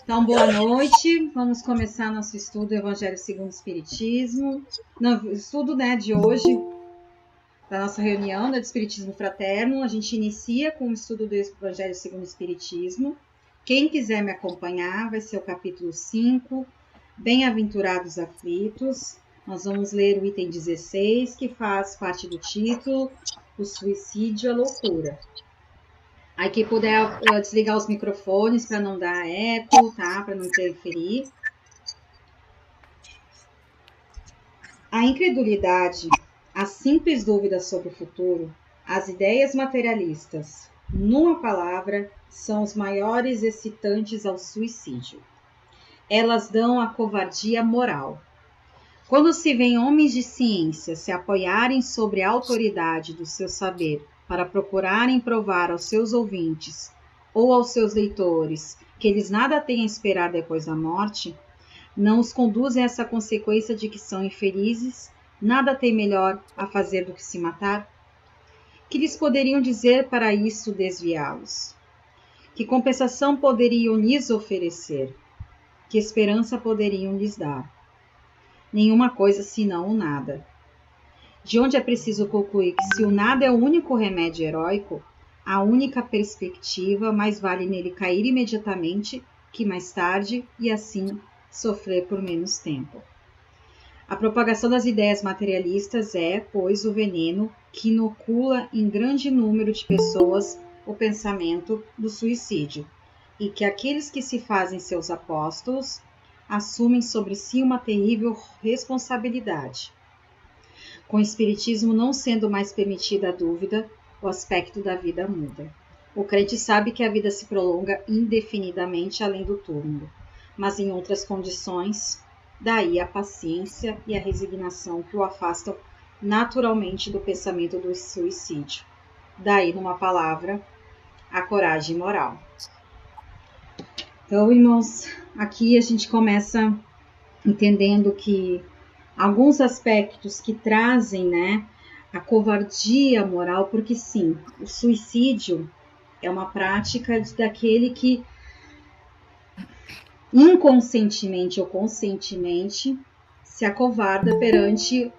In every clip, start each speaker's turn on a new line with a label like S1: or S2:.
S1: Então, boa noite. Vamos começar nosso estudo do Evangelho segundo o Espiritismo. No estudo, de hoje, da nossa reunião, do Espiritismo Fraterno. A gente inicia com o estudo do Evangelho segundo o Espiritismo. Quem quiser me acompanhar, vai ser o capítulo 5, Bem-aventurados aflitos. Nós vamos ler o item 16, que faz parte do título, O Suicídio, a Loucura. Aí quem puder desligar os microfones para não dar eco, tá? Para não interferir. A incredulidade, a simples dúvida sobre o futuro, as ideias materialistas, numa palavra, são os maiores excitantes ao suicídio. Elas dão a covardia moral. Quando se vêem homens de ciência se apoiarem sobre a autoridade do seu saber para procurarem provar aos seus ouvintes ou aos seus leitores que eles nada têm a esperar depois da morte, não os conduzem a essa consequência de que são infelizes, nada têm melhor a fazer do que se matar? Que lhes poderiam dizer para isso desviá-los? Que compensação poderiam lhes oferecer? Que esperança poderiam lhes dar? Nenhuma coisa senão o nada. De onde é preciso concluir que se o nada é o único remédio heróico, a única perspectiva, mais vale nele cair imediatamente que mais tarde e assim sofrer por menos tempo. A propagação das ideias materialistas é, pois, o veneno que inocula em grande número de pessoas o pensamento do suicídio, e que aqueles que se fazem seus apóstolos assumem sobre si uma terrível responsabilidade. Com o espiritismo não sendo mais permitida a dúvida, o aspecto da vida muda. O crente sabe que a vida se prolonga indefinidamente além do túmulo, mas em outras condições, daí a paciência e a resignação que o afastam naturalmente do pensamento do suicídio. Daí, numa palavra, a coragem moral. Então, irmãos, aqui a gente começa entendendo que alguns aspectos que trazem, a covardia moral, porque sim, o suicídio é uma prática daquele que inconscientemente ou conscientemente se acovarda perante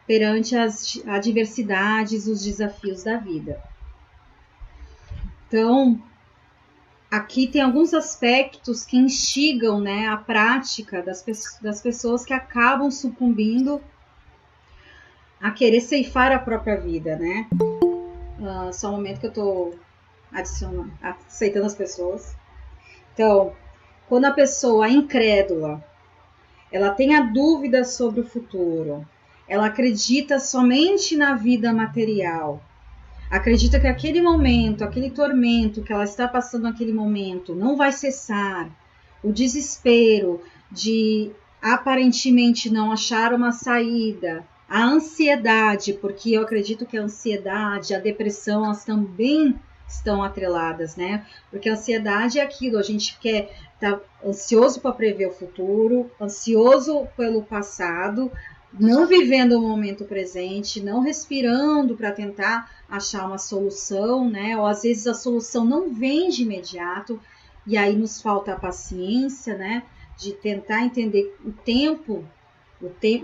S1: perante as adversidades, os desafios da vida. Então, aqui tem alguns aspectos que instigam, a prática das pessoas que acabam sucumbindo a querer ceifar a própria vida, só um momento que eu estou aceitando as pessoas. Então, quando a pessoa é incrédula, ela tem a dúvida sobre o futuro, ela acredita somente na vida material, acredita que aquele momento, aquele tormento que ela está passando naquele momento não vai cessar, o desespero de aparentemente não achar uma saída, a ansiedade, porque eu acredito que a ansiedade, a depressão, elas também estão atreladas, Porque a ansiedade é aquilo, a gente quer estar ansioso para prever o futuro, ansioso pelo passado, não vivendo o momento presente, não respirando para tentar achar uma solução, Ou às vezes a solução não vem de imediato, e aí nos falta a paciência, De tentar entender o tempo,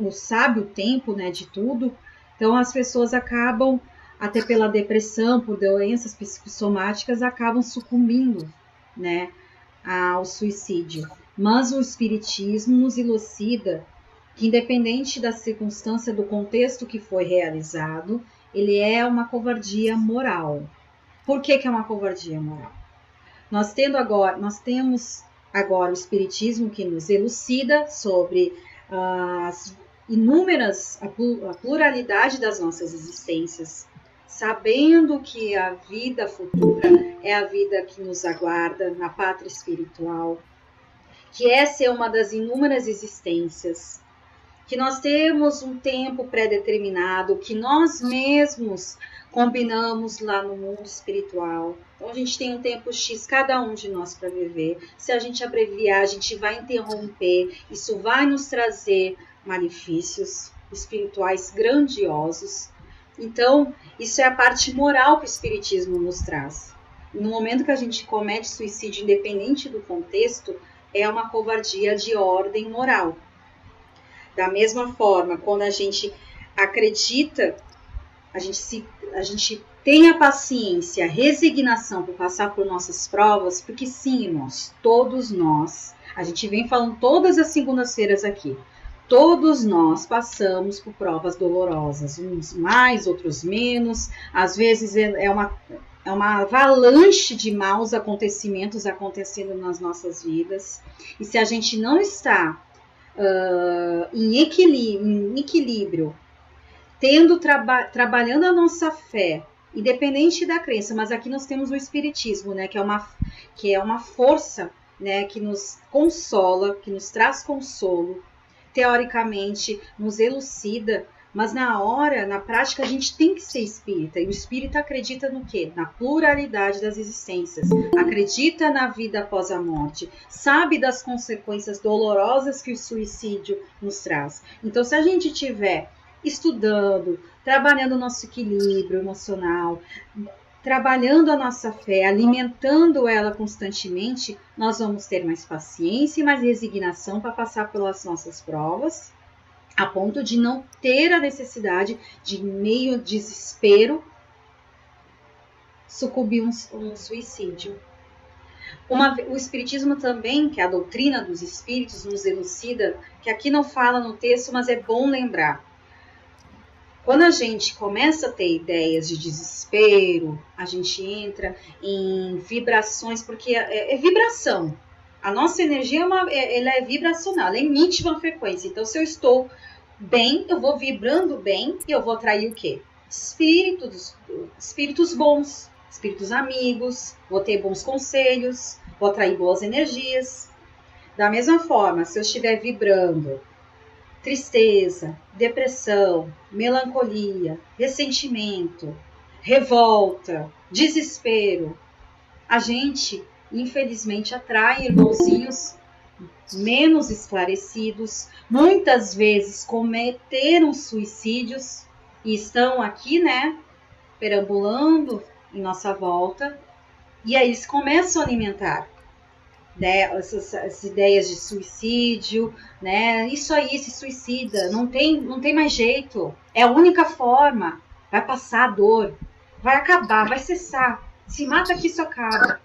S1: o sábio tempo, de tudo. Então as pessoas acabam, até pela depressão, por doenças psicossomáticas, acabam sucumbindo, ao suicídio. Mas o espiritismo nos elucida que, independente da circunstância, do contexto que foi realizado, ele é uma covardia moral. Por que é uma covardia moral? Nós temos agora o espiritismo que nos elucida sobre as inúmeras, a pluralidade das nossas existências, sabendo que a vida futura é a vida que nos aguarda na pátria espiritual, que essa é uma das inúmeras existências, que nós temos um tempo pré-determinado, que nós mesmos combinamos lá no mundo espiritual. Então a gente tem um tempo X, cada um de nós, para viver. Se a gente abreviar, a gente vai interromper, isso vai nos trazer malefícios espirituais grandiosos. Então, isso é a parte moral que o espiritismo nos traz. no momento que a gente comete suicídio, independente do contexto, é uma covardia de ordem moral. Da mesma forma, quando a gente acredita, a gente tem a paciência, a resignação por passar por nossas provas, porque sim, irmãos, todos nós, a gente vem falando todas as segundas-feiras aqui, todos nós passamos por provas dolorosas, uns mais, outros menos, às vezes é uma avalanche de maus acontecimentos acontecendo nas nossas vidas, e se a gente não está em equilíbrio, trabalhando a nossa fé, independente da crença, mas aqui nós temos o espiritismo, né, que é uma força, né, que nos consola, que nos traz consolo, teoricamente nos elucida, mas na prática a gente tem que ser espírita, e o espírita acredita no quê? Na pluralidade das existências, acredita na vida após a morte, sabe das consequências dolorosas que o suicídio nos traz. Então, se a gente tiver estudando, trabalhando o nosso equilíbrio emocional, trabalhando a nossa fé, alimentando ela constantemente, nós vamos ter mais paciência e mais resignação para passar pelas nossas provas, a ponto de não ter a necessidade de, meio desespero, sucumbir um suicídio. O espiritismo também, que é a doutrina dos espíritos, nos elucida, que aqui não fala no texto, mas é bom lembrar. Quando a gente começa a ter ideias de desespero, a gente entra em vibrações, porque é vibração. A nossa energia ela é vibracional, ela emite uma frequência. Então, se eu estou bem, eu vou vibrando bem e eu vou atrair o quê? Espíritos bons, espíritos amigos, vou ter bons conselhos, vou atrair boas energias. Da mesma forma, se eu estiver vibrando tristeza, depressão, melancolia, ressentimento, revolta, desespero, a gente, infelizmente, atrai irmãozinhos menos esclarecidos, muitas vezes cometeram suicídios e estão aqui, né, perambulando em nossa volta, e aí eles começam a alimentar, né, essas ideias de suicídio, né? Isso aí, se suicida, não tem mais jeito, é a única forma, vai passar a dor, vai acabar, vai cessar, se mata que isso acaba.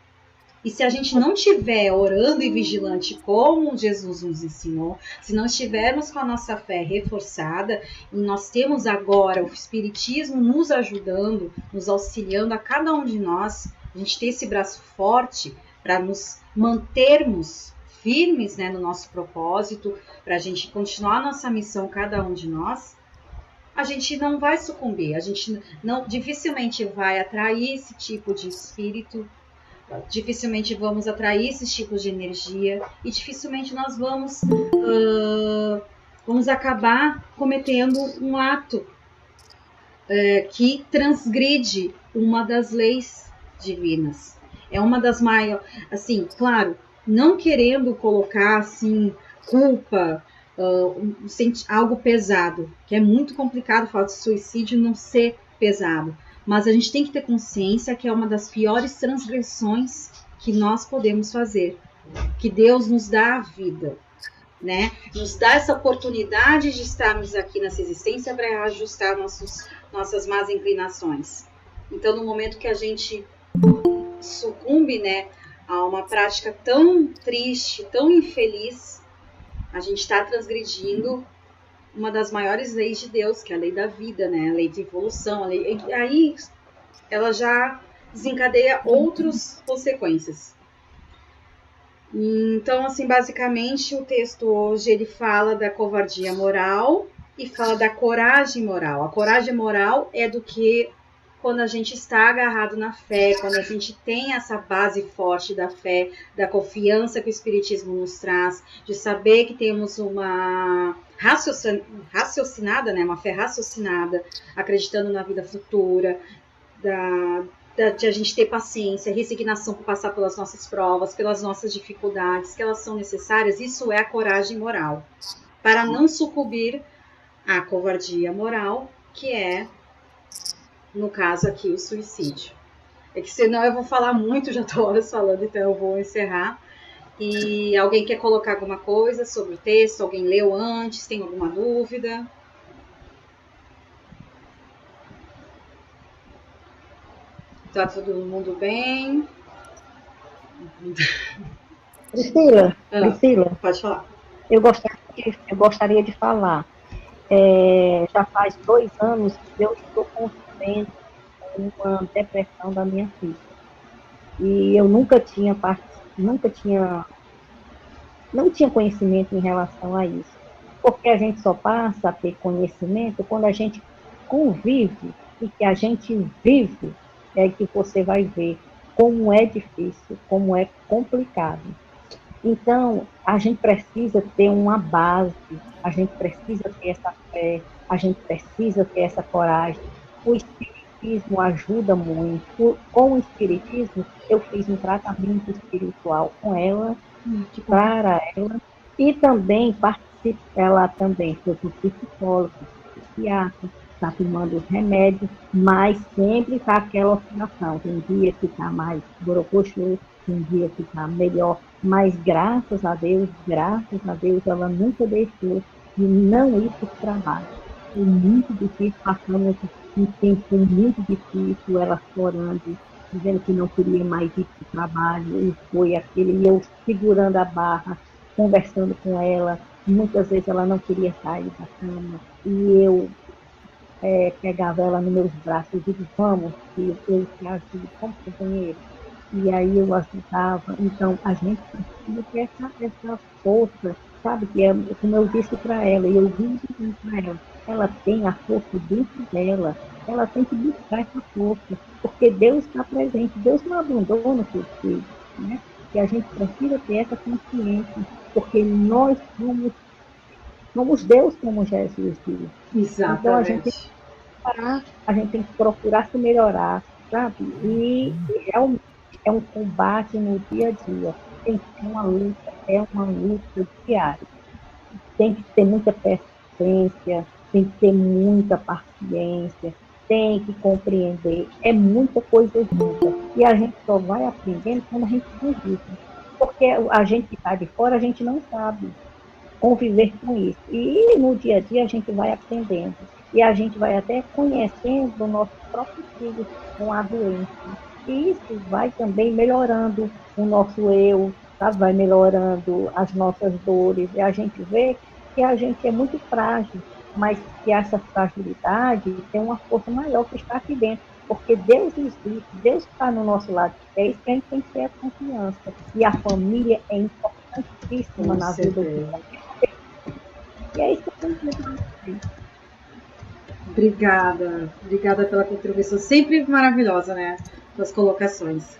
S1: E se a gente não estiver orando e vigilante como Jesus nos ensinou, se não estivermos com a nossa fé reforçada, e nós temos agora o Espiritismo nos ajudando, nos auxiliando a cada um de nós, a gente ter esse braço forte para nos mantermos firmes, né, no nosso propósito, para a gente continuar a nossa missão, cada um de nós, a gente não vai sucumbir, a gente dificilmente vai atrair esse tipo de espírito, dificilmente vamos atrair esses tipos de energia e dificilmente nós vamos acabar cometendo um ato que transgride uma das leis divinas. É uma das maiores, assim, claro, não querendo colocar assim culpa, algo pesado, que é muito complicado falar de suicídio não ser pesado, mas a gente tem que ter consciência que é uma das piores transgressões que nós podemos fazer, que Deus nos dá a vida, né? Nos dá essa oportunidade de estarmos aqui nessa existência para ajustar nossas más inclinações. Então, no momento que a gente sucumbe, né, a uma prática tão triste, tão infeliz, a gente está transgredindo uma das maiores leis de Deus, que é a lei da vida, né, a lei de evolução. Aí ela já desencadeia outras consequências. Então, assim, basicamente, o texto hoje ele fala da covardia moral e fala da coragem moral. A coragem moral é do que quando a gente está agarrado na fé, quando a gente tem essa base forte da fé, da confiança que o Espiritismo nos traz, de saber que temos uma raciocinada, né, uma fé raciocinada, acreditando na vida futura, de a gente ter paciência, resignação para passar pelas nossas provas, pelas nossas dificuldades, que elas são necessárias, isso é a coragem moral, para não sucumbir à covardia moral, que é, no caso aqui, o suicídio. É que senão eu vou falar muito, já estou horas falando, então eu vou encerrar. E alguém quer colocar alguma coisa sobre o texto? Alguém leu antes? Tem alguma dúvida? Tá todo mundo bem?
S2: Priscila,
S1: pode falar.
S2: Eu gostaria de falar. Já faz 2 anos que eu estou convivendo com uma depressão da minha filha. E eu não tinha conhecimento em relação a isso. Porque a gente só passa a ter conhecimento quando a gente convive e que a gente vive, é que você vai ver como é difícil, como é complicado. Então, a gente precisa ter uma base, a gente precisa ter essa fé, a gente precisa ter essa coragem. O Espiritismo ajuda muito. Com o Espiritismo, eu fiz um tratamento espiritual com ela, para ela, e também ela também foi para o psicólogo, psiquiatra, está tomando os remédios, mas sempre está aquela oscilação. Tem dia que está mais borocochô, tem dia que está melhor, mas graças a Deus, ela nunca deixou de não ir para o trabalho. Foi muito difícil, passamos um tempo muito difícil, ela chorando, dizendo que não queria mais ir para o trabalho, e foi aquele, eu segurando a barra, conversando com ela, muitas vezes ela não queria sair da cama, e eu pegava ela nos meus braços e dizia, vamos, que eu te ajudo como companheiro. E aí eu ajudava. Então, a gente precisa ter essa força, sabe? Que é, como eu disse para ela, e eu vim dizendo para ela tem a força dentro dela, ela tem que buscar essa força, porque Deus está presente, Deus não abandona os seus filhos, né? E a gente precisa ter essa consciência, porque nós somos Deus como Jesus disse. Então a gente tem que
S1: Exatamente.
S2: parar, a gente tem que procurar se melhorar, sabe? E realmente é um combate no dia a dia. Tem que ser uma luta diária. Tem que ter muita persistência, tem que ter muita paciência, tem que compreender. É muita coisa junta. E a gente só vai aprendendo quando a gente convive. Porque a gente que está de fora, a gente não sabe conviver com isso. E no dia a dia a gente vai aprendendo. E a gente vai até conhecendo o nosso próprio filho com a doença. E isso vai também melhorando o nosso eu, sabe? Vai melhorando as nossas dores. E a gente vê que a gente é muito frágil, mas que essa fragilidade tem uma força maior que está aqui dentro. Porque Deus existe, Deus está no nosso lado. É isso que a gente tem que ter a confiança. E a família é importantíssima na vida de e é isso que eu tenho que dizer.
S1: Obrigada pela contribuição, sempre maravilhosa, né? Suas colocações.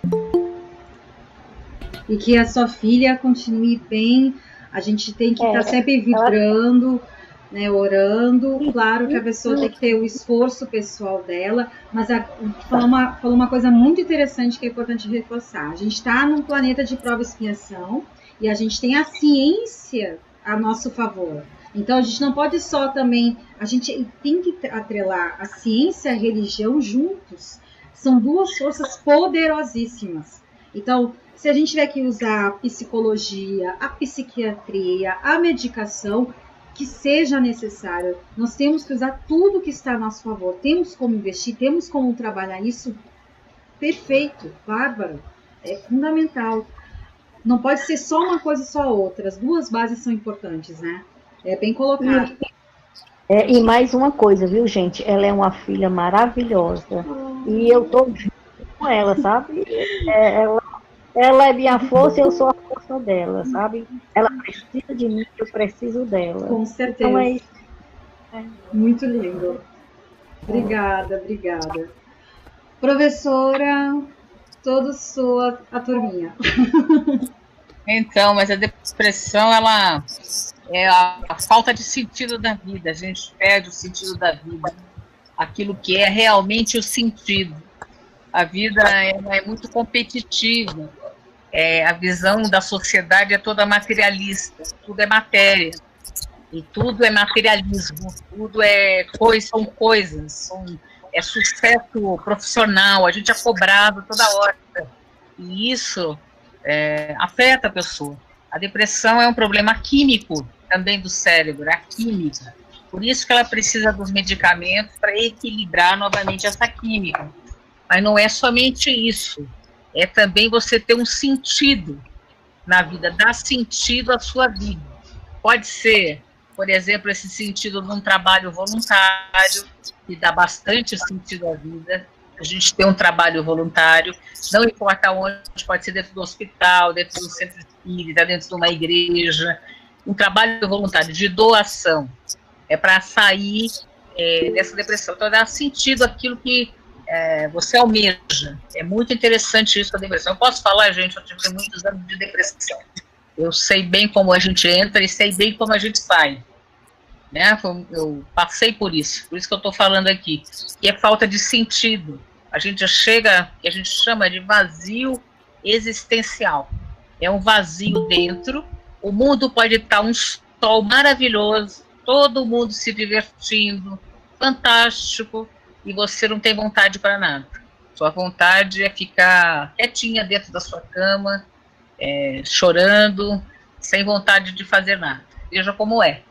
S1: E que a sua filha continue bem, a gente tem que estar sempre vibrando, né, orando. Claro que a pessoa tem que ter o esforço pessoal dela, mas falou uma coisa muito interessante que é importante reforçar. A gente está num planeta de prova e expiação e a gente tem a ciência a nosso favor. Então a gente não pode só também, a gente tem que atrelar a ciência e a religião juntos. São duas forças poderosíssimas. Então, se a gente tiver que usar a psicologia, a psiquiatria, a medicação, que seja necessário, nós temos que usar tudo que está a nosso favor. Temos como investir, temos como trabalhar isso. Perfeito, bárbaro. É fundamental. Não pode ser só uma coisa e só outra. As duas bases são importantes, né? É bem colocado.
S2: E mais uma coisa, viu, gente? Ela é uma filha maravilhosa. E eu tô junto com ela, sabe? Ela é minha força e eu sou a força dela, sabe? Ela precisa de mim, eu preciso dela.
S1: Com certeza.
S2: Então é isso.
S1: Muito lindo. Obrigada. Professora, toda sua a turminha.
S3: Então, mas a depressão, ela é a falta de sentido da vida. A gente perde o sentido da vida. Aquilo que é realmente o sentido. A vida é muito competitiva. A visão da sociedade é toda materialista. Tudo é matéria. E tudo é materialismo. Tudo são coisas. é sucesso profissional, a gente é cobrado toda hora. E isso afeta a pessoa. A depressão é um problema químico também do cérebro, a química. Por isso que ela precisa dos medicamentos para equilibrar novamente essa química. Mas não é somente isso. É também você ter um sentido na vida, dar sentido à sua vida. Pode ser, por exemplo, esse sentido de um trabalho voluntário, que dá bastante sentido à vida. A gente tem um trabalho voluntário, não importa onde, pode ser dentro do hospital, dentro do centro espírita, dentro de uma igreja. Um trabalho voluntário de doação é para sair dessa depressão. Então, dá sentido àquilo que você almeja. É muito interessante isso da depressão. Eu posso falar, gente, eu tive muitos anos de depressão. Eu sei bem como a gente entra e sei bem como a gente sai. Né? Eu passei por isso que eu estou falando aqui. E é falta de sentido. A gente chega, que a gente chama de vazio existencial. É um vazio dentro. O mundo pode estar um sol maravilhoso, todo mundo se divertindo, fantástico, e você não tem vontade para nada. Sua vontade é ficar quietinha dentro da sua cama, chorando, sem vontade de fazer nada. Veja como é.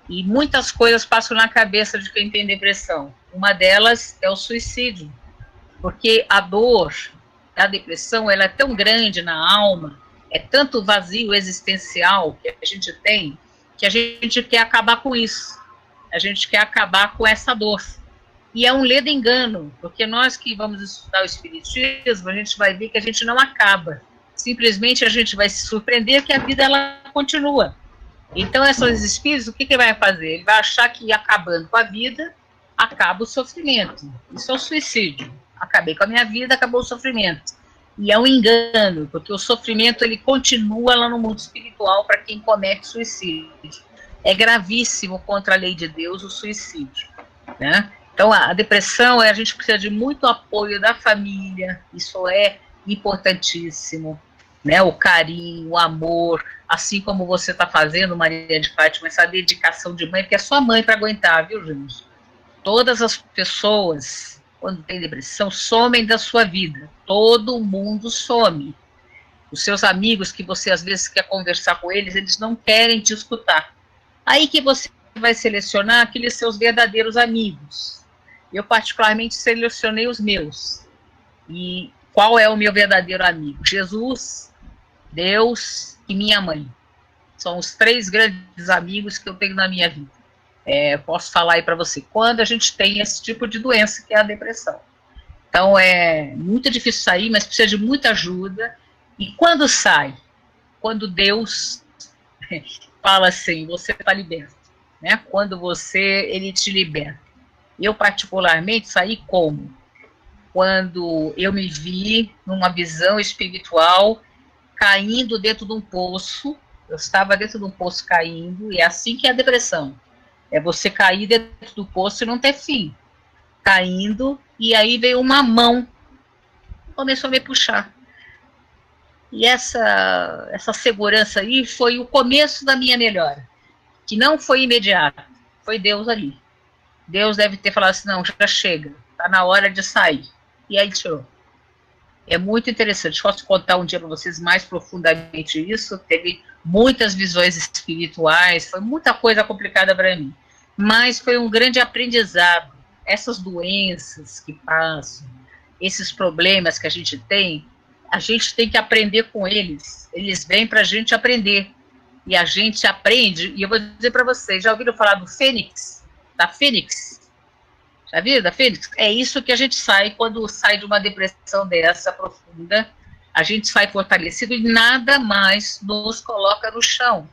S3: E muitas coisas passam na cabeça de quem tem depressão. Uma delas é o suicídio, porque a dor, a depressão, ela é tão grande na alma, é tanto vazio existencial que a gente tem, que a gente quer acabar com isso. A gente quer acabar com essa dor. E é um ledo engano, porque nós que vamos estudar o espiritismo, a gente vai ver que a gente não acaba. Simplesmente a gente vai se surpreender que a vida ela continua. Então, esses espíritos, o que vai fazer? Ele vai achar que acabando com a vida, acaba o sofrimento. Isso é o suicídio. Acabei com a minha vida, acabou o sofrimento. E é um engano, porque o sofrimento ele continua lá no mundo espiritual para quem comete suicídio. É gravíssimo contra a lei de Deus o suicídio, né? Então, a depressão, a gente precisa de muito apoio da família, isso é importantíssimo, né? O carinho, o amor, assim como você está fazendo, Maria de Fátima, essa dedicação de mãe, porque é sua mãe para aguentar, viu, gente? Todas as pessoas, quando tem depressão, somem da sua vida. Todo mundo some. Os seus amigos, que você às vezes quer conversar com eles, eles não querem te escutar. Aí que você vai selecionar aqueles seus verdadeiros amigos. Eu, particularmente, selecionei os meus. E qual é o meu verdadeiro amigo? Jesus, Deus e minha mãe. São os 3 grandes amigos que eu tenho na minha vida. Posso falar aí para você. Quando a gente tem esse tipo de doença, que é a depressão. Então, é muito difícil sair, mas precisa de muita ajuda. E quando sai? Quando Deus fala assim, você está liberto. Né? Quando ele te liberta. Eu, particularmente, saí como? Quando eu me vi numa visão espiritual, caindo dentro de um poço. Eu estava dentro de um poço caindo, e é assim que é a depressão. É você cair dentro do poço e não ter fim. Caindo, e aí veio uma mão, começou a me puxar. E essa segurança aí foi o começo da minha melhora, que não foi imediato, foi Deus ali. Deus deve ter falado assim, não, já chega, está na hora de sair. E aí tirou. É muito interessante, posso contar um dia para vocês mais profundamente isso, teve muitas visões espirituais, foi muita coisa complicada para mim, mas foi um grande aprendizado. Essas doenças que passam, esses problemas que a gente tem que aprender com eles vêm para a gente aprender, e a gente aprende, e eu vou dizer para vocês, já ouviram falar do Fênix? Da Fênix? Já viram da Fênix? É isso que a gente sai quando sai de uma depressão dessa profunda, a gente sai fortalecido e nada mais nos coloca no chão.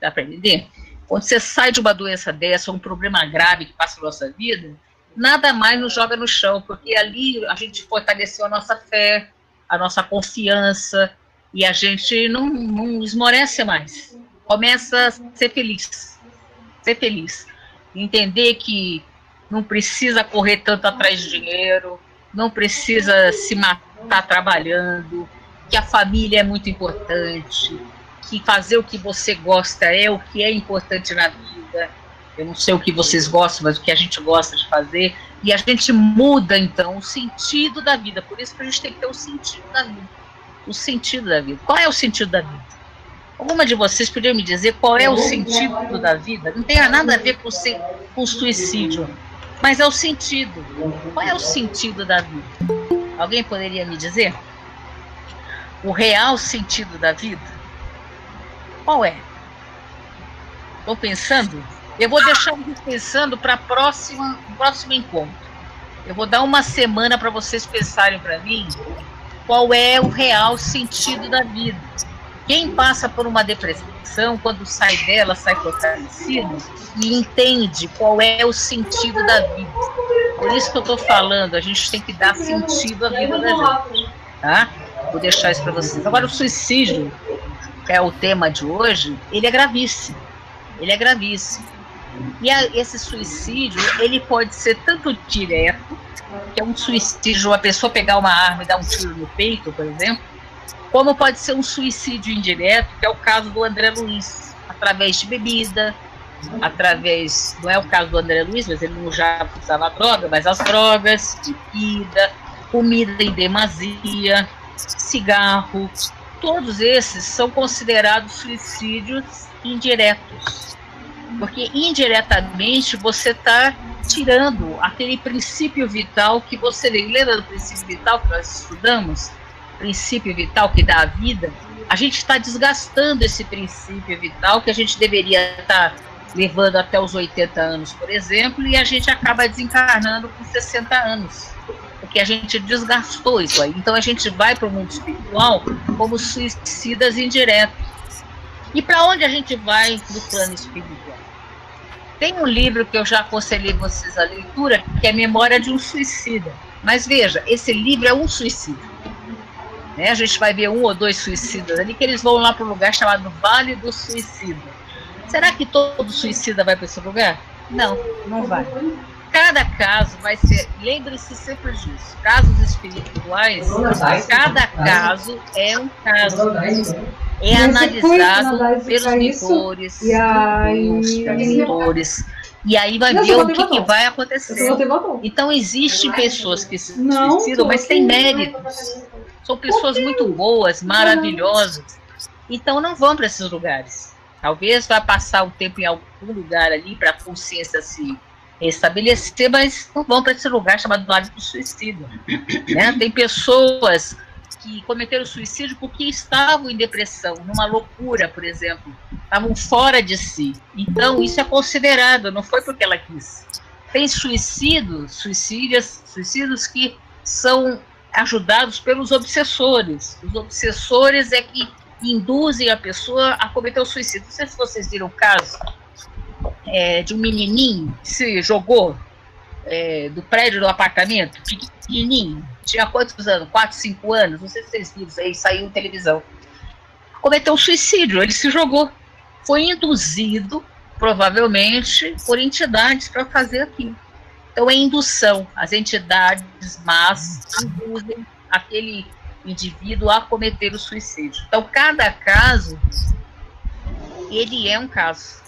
S3: Dá para entender? Quando você sai de uma doença dessa, um problema grave que passa na nossa vida, nada mais nos joga no chão, porque ali a gente fortaleceu a nossa fé, a nossa confiança, e a gente não esmorece mais. Começa a ser feliz. Ser feliz. Entender que não precisa correr tanto atrás de dinheiro, não precisa se matar trabalhando, que a família é muito importante, que fazer o que você gosta é o que é importante na vida. Eu não sei o que vocês gostam, mas o que a gente gosta de fazer, E a gente muda, então, o sentido da vida. Por isso que a gente tem que ter o sentido da vida. O sentido da vida. Qual é o sentido da vida? Alguma de vocês poderia me dizer qual é o sentido da vida? Não tem nada a ver com suicídio, mas é o sentido. Qual é o sentido da vida? Alguém poderia me dizer? O real sentido da vida? Qual é? Estou pensando? Eu vou deixar vocês pensando para o próximo encontro. Eu vou dar uma semana para vocês pensarem para mim qual é o real sentido da vida. Quem passa por uma depressão, quando sai dela, sai fortalecido e entende qual é o sentido da vida. Por isso que eu estou falando, a gente tem que dar sentido à vida da gente. Tá? Vou deixar isso para vocês. Agora, o suicídio, que é o tema de hoje, ele é gravíssimo. Ele é gravíssimo. E esse suicídio, ele pode ser tanto direto, que é um suicídio, uma pessoa pegar uma arma e dar um tiro no peito, por exemplo, como pode ser um suicídio indireto, que é o caso do André Luiz, através de bebida, não é o caso do André Luiz, mas ele não já usava droga, mas as drogas, bebida, comida em demasia, cigarro, todos esses são considerados suicídios indiretos. Porque indiretamente você está tirando aquele princípio vital que você vê. Lembra do princípio vital que nós estudamos? Princípio vital que dá a vida. A gente está desgastando esse princípio vital que a gente deveria estar levando até os 80 anos, por exemplo, e a gente acaba desencarnando com 60 anos. Porque a gente desgastou isso aí. Então a gente vai para o mundo espiritual como suicidas indiretos. E para onde a gente vai no plano espiritual? Tem um livro que eu já aconselhei vocês a leitura, que é Memória de um Suicida. Mas veja, esse livro é um suicídio. Né? A gente vai ver 1 ou 2 suicidas ali, que eles vão lá para um lugar chamado Vale do Suicida. Será que todo suicida vai para esse lugar? Não, não vai. Cada caso vai ser, lembre-se sempre disso, casos espirituais, cada caso é um caso. É analisado pelos mentores, e aí vai ver o que vai acontecer. Então existem pessoas que se suicidam, mas têm méritos. São pessoas muito boas, maravilhosas. Então não vão para esses lugares. Talvez vá passar um tempo em algum lugar ali para a consciência se restabelecer, mas não vão para esse lugar chamado Vale do Suicida. Né? Tem pessoas que cometeram suicídio porque estavam em depressão, numa loucura, por exemplo, estavam fora de si. Então, isso é considerado, não foi porque ela quis. Tem suicídios que são ajudados pelos obsessores. Os obsessores é que induzem a pessoa a cometer o suicídio. Não sei se vocês viram o caso de um menininho que se jogou do prédio do apartamento, pequenininho, tinha quantos anos? 4, 5 anos, não sei se vocês viram, aí saiu em televisão. Cometeu um suicídio, ele se jogou. Foi induzido, provavelmente, por entidades para fazer aquilo. Então é indução. As entidades más induzem aquele indivíduo a cometer o suicídio. Então cada caso, ele é um caso.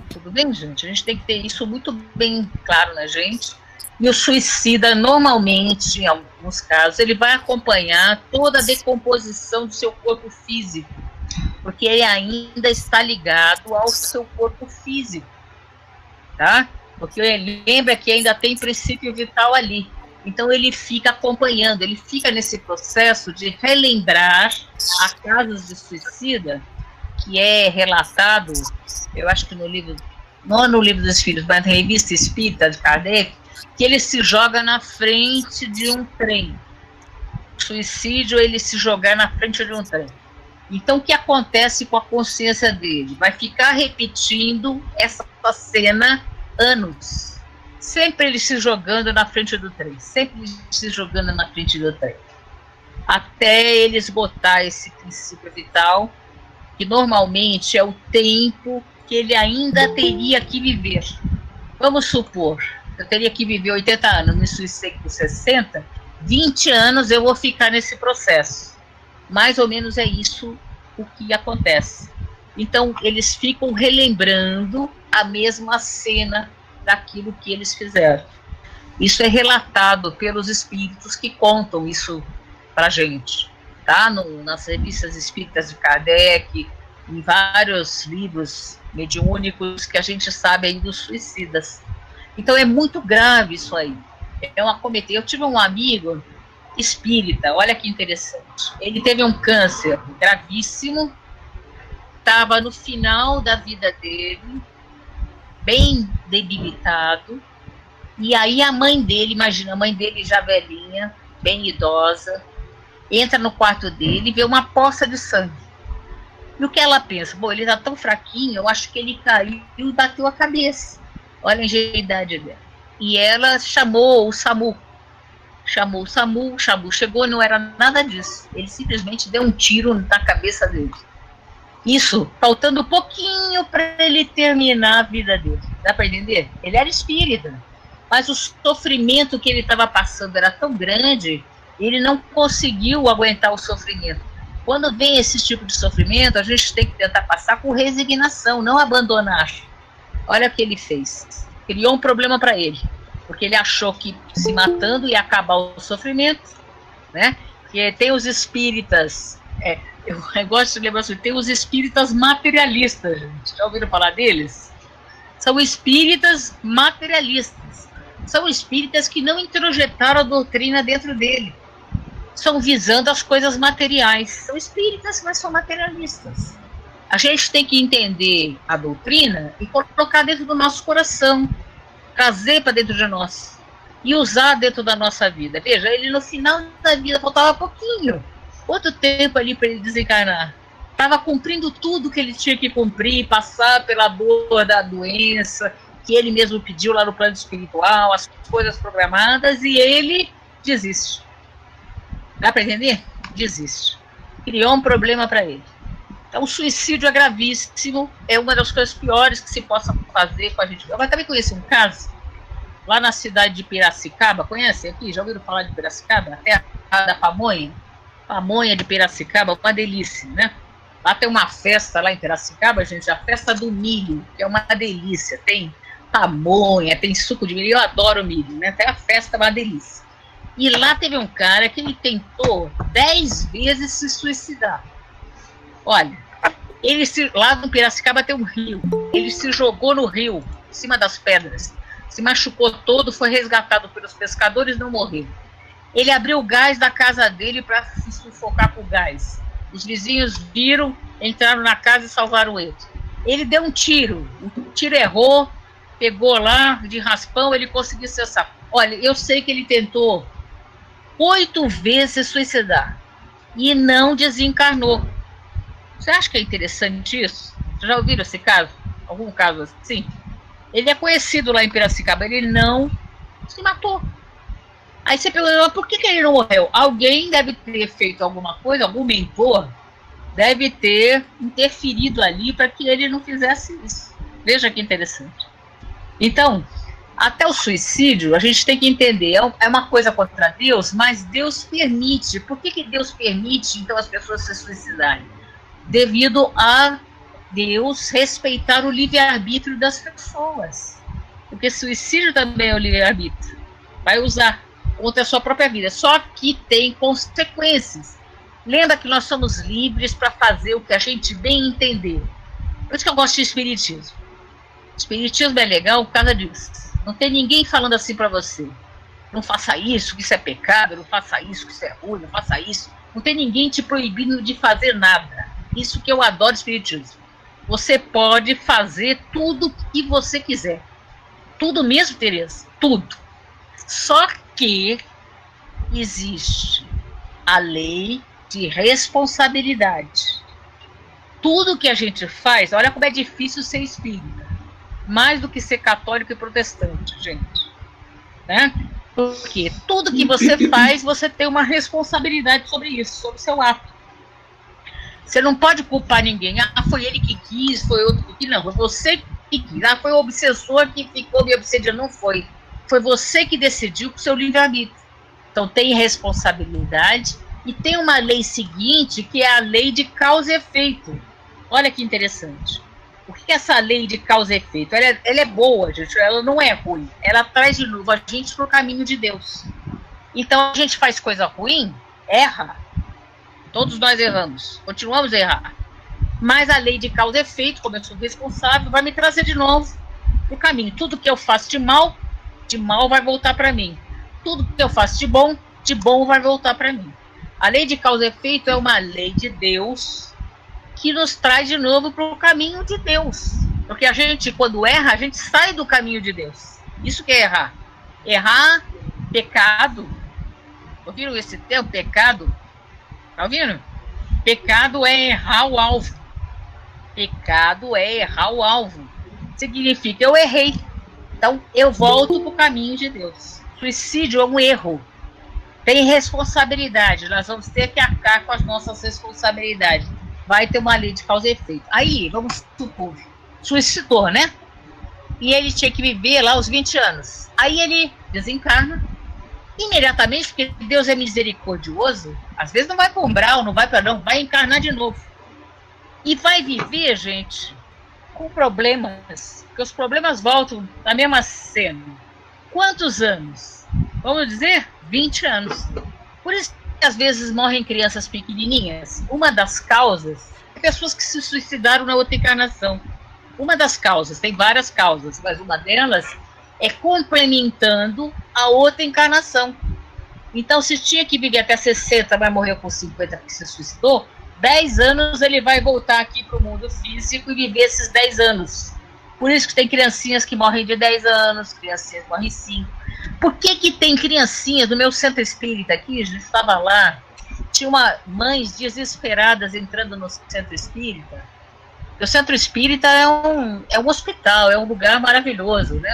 S3: Tudo bem, gente? A gente tem que ter isso muito bem claro na gente. E o suicida, normalmente, em alguns casos, ele vai acompanhar toda a decomposição do seu corpo físico, porque ele ainda está ligado ao seu corpo físico, tá? Porque lembra que ainda tem princípio vital ali. Então ele fica acompanhando, ele fica nesse processo de relembrar a casos de suicida, que é relatado, eu acho que no livro, não no Livro dos Espíritos, mas na Revista Espírita de Kardec, que ele se joga na frente de um trem. O suicídio, ele se jogar na frente de um trem. Então, o que acontece com a consciência dele? Vai ficar repetindo essa cena anos. Sempre ele se jogando na frente do trem. Sempre se jogando na frente do trem. Até ele esgotar esse princípio vital, que normalmente é o tempo que ele ainda teria que viver. Vamos supor, eu teria que viver 80 anos, me suicidei com 60, 20 anos eu vou ficar nesse processo. Mais ou menos é isso o que acontece. Então, eles ficam relembrando a mesma cena daquilo que eles fizeram. Isso é relatado pelos espíritos que contam isso para a gente, tá? Nas revistas espíritas de Kardec, em vários livros mediúnicos que a gente sabe aí dos suicidas. Então é muito grave isso aí. Eu tive um amigo espírita, olha que interessante. Ele teve um câncer gravíssimo, estava no final da vida dele, bem debilitado, e aí a mãe dele, imagina, a mãe dele já velhinha, bem idosa, entra no quarto dele e vê uma poça de sangue. E o que ela pensa? Bom, ele está tão fraquinho, eu acho que ele caiu e bateu a cabeça. Olha a ingenuidade dela. E ela chamou o SAMU. Chamou o SAMU chegou, não era nada disso. Ele simplesmente deu um tiro na cabeça dele. Isso, faltando um pouquinho para ele terminar a vida dele. Dá para entender? Ele era espírita, mas o sofrimento que ele estava passando era tão grande, ele não conseguiu aguentar o sofrimento. Quando vem esse tipo de sofrimento, a gente tem que tentar passar com resignação, não abandonar. Olha o que ele fez. Criou um problema para ele, porque ele achou que se matando ia acabar o sofrimento, né? Que tem os espíritas, eu gosto de lembrar assim, tem os espíritas materialistas, gente. Já ouviram falar deles? São espíritas materialistas. São espíritas que não introjetaram a doutrina dentro dele. Estão visando as coisas materiais. São espíritas, mas são materialistas. A gente tem que entender a doutrina e colocar dentro do nosso coração, trazer para dentro de nós e usar dentro da nossa vida. Veja, ele no final da vida faltava pouquinho, quanto tempo ali para ele desencarnar? Estava cumprindo tudo que ele tinha que cumprir, passar pela dor da doença, que ele mesmo pediu lá no plano espiritual, as coisas programadas, e ele desiste. Dá para entender? Desiste. Criou um problema para ele. Então, o suicídio é gravíssimo, é uma das coisas piores que se possa fazer com a gente. Eu também conheci um caso, lá na cidade de Piracicaba, conhece aqui? Já ouviram falar de Piracicaba? A terra da pamonha? Pamonha de Piracicaba, uma delícia, né? Lá tem uma festa lá em Piracicaba, gente, a festa do milho, que é uma delícia. Tem pamonha, tem suco de milho, eu adoro milho, né? Tem a festa, uma delícia. E lá teve um cara que ele tentou 10 vezes se suicidar. Olha, lá no Piracicaba tem um rio, ele se jogou no rio, em cima das pedras, se machucou todo, foi resgatado pelos pescadores, não morreu. Ele abriu o gás da casa dele para se sufocar com o gás. Os vizinhos viram, entraram na casa e salvaram ele. Ele deu um tiro, o tiro errou, pegou lá de raspão, ele conseguiu cessar. Olha, eu sei que ele tentou 8 vezes se suicidar e não desencarnou. Você acha que é interessante isso? Vocês já ouviram esse caso? Algum caso assim? Ele é conhecido lá em Piracicaba, ele não se matou. Aí você pergunta, por que ele não morreu? Alguém deve ter feito alguma coisa, algum mentor deve ter interferido ali para que ele não fizesse isso. Veja que interessante. Então, até o suicídio, a gente tem que entender, é uma coisa contra Deus, mas Deus permite. Por que Deus permite, então, as pessoas se suicidarem? Devido a Deus respeitar o livre-arbítrio das pessoas. Porque suicídio também é o livre-arbítrio. Vai usar contra a sua própria vida. Só que tem consequências. Lembra que nós somos livres para fazer o que a gente bem entender. Por isso que eu gosto de espiritismo. Espiritismo é legal por causa disso. Não tem ninguém falando assim para você. Não faça isso, que isso é pecado. Não faça isso, que isso é ruim. Não faça isso. Não tem ninguém te proibindo de fazer nada. Isso que eu adoro espiritismo. Você pode fazer tudo o que você quiser. Tudo mesmo, Tereza? Tudo. Só que existe a lei de responsabilidade. Tudo que a gente faz, olha como é difícil ser espírita. Mais do que ser católico e protestante, gente. Né? Porque tudo que você faz, você tem uma responsabilidade sobre isso, sobre o seu ato. Você não pode culpar ninguém. Ah, foi ele que quis, foi outro que quis. Não, foi você que quis. Ah, foi o obsessor que ficou me obsediando. Não foi. Foi você que decidiu com o seu livre-arbítrio. Então tem responsabilidade e tem uma lei seguinte, que é a lei de causa e efeito. Olha que interessante. O que é essa lei de causa e efeito? Ela é boa, gente, ela não é ruim. Ela traz de novo a gente para o caminho de Deus. Então a gente faz coisa ruim, erra. Todos nós erramos, continuamos a errar. Mas a lei de causa e efeito, como eu sou responsável, vai me trazer de novo para o caminho. Tudo que eu faço de mal vai voltar para mim. Tudo que eu faço de bom vai voltar para mim. A lei de causa e efeito é uma lei de Deus que nos traz de novo para o caminho de Deus. Porque a gente, quando erra, a gente sai do caminho de Deus. Isso que é errar. Errar, pecado. Ouviram esse termo, pecado? Tá ouvindo? Pecado é errar o alvo. Pecado é errar o alvo. Significa, eu errei. Então, eu volto para o caminho de Deus. Suicídio é um erro. Tem responsabilidade. Nós vamos ter que arcar com as nossas responsabilidades. Vai ter uma lei de causa e efeito. Aí, vamos supor, suicidou, né? E ele tinha que viver lá os 20 anos. Aí ele desencarna. Imediatamente, porque Deus é misericordioso, às vezes não vai para umbral, não vai para não, vai encarnar de novo. E vai viver, gente, com problemas, porque os problemas voltam na mesma cena. Quantos anos? Vamos dizer, 20 anos. Por isso que às vezes morrem crianças pequenininhas. Uma das causas é pessoas que se suicidaram na outra encarnação. Uma das causas, tem várias causas, mas uma delas é complementando a outra encarnação. Então, se tinha que viver até 60, mas morreu com 50 porque se suicidou, 10 anos ele vai voltar aqui para o mundo físico e viver esses 10 anos. Por isso que tem criancinhas que morrem de 10 anos, criancinhas que morrem 5. Por que tem criancinhas no meu centro espírita aqui? A gente estava lá, tinha mães desesperadas entrando no centro espírita. O centro espírita é um hospital, é um lugar maravilhoso, né?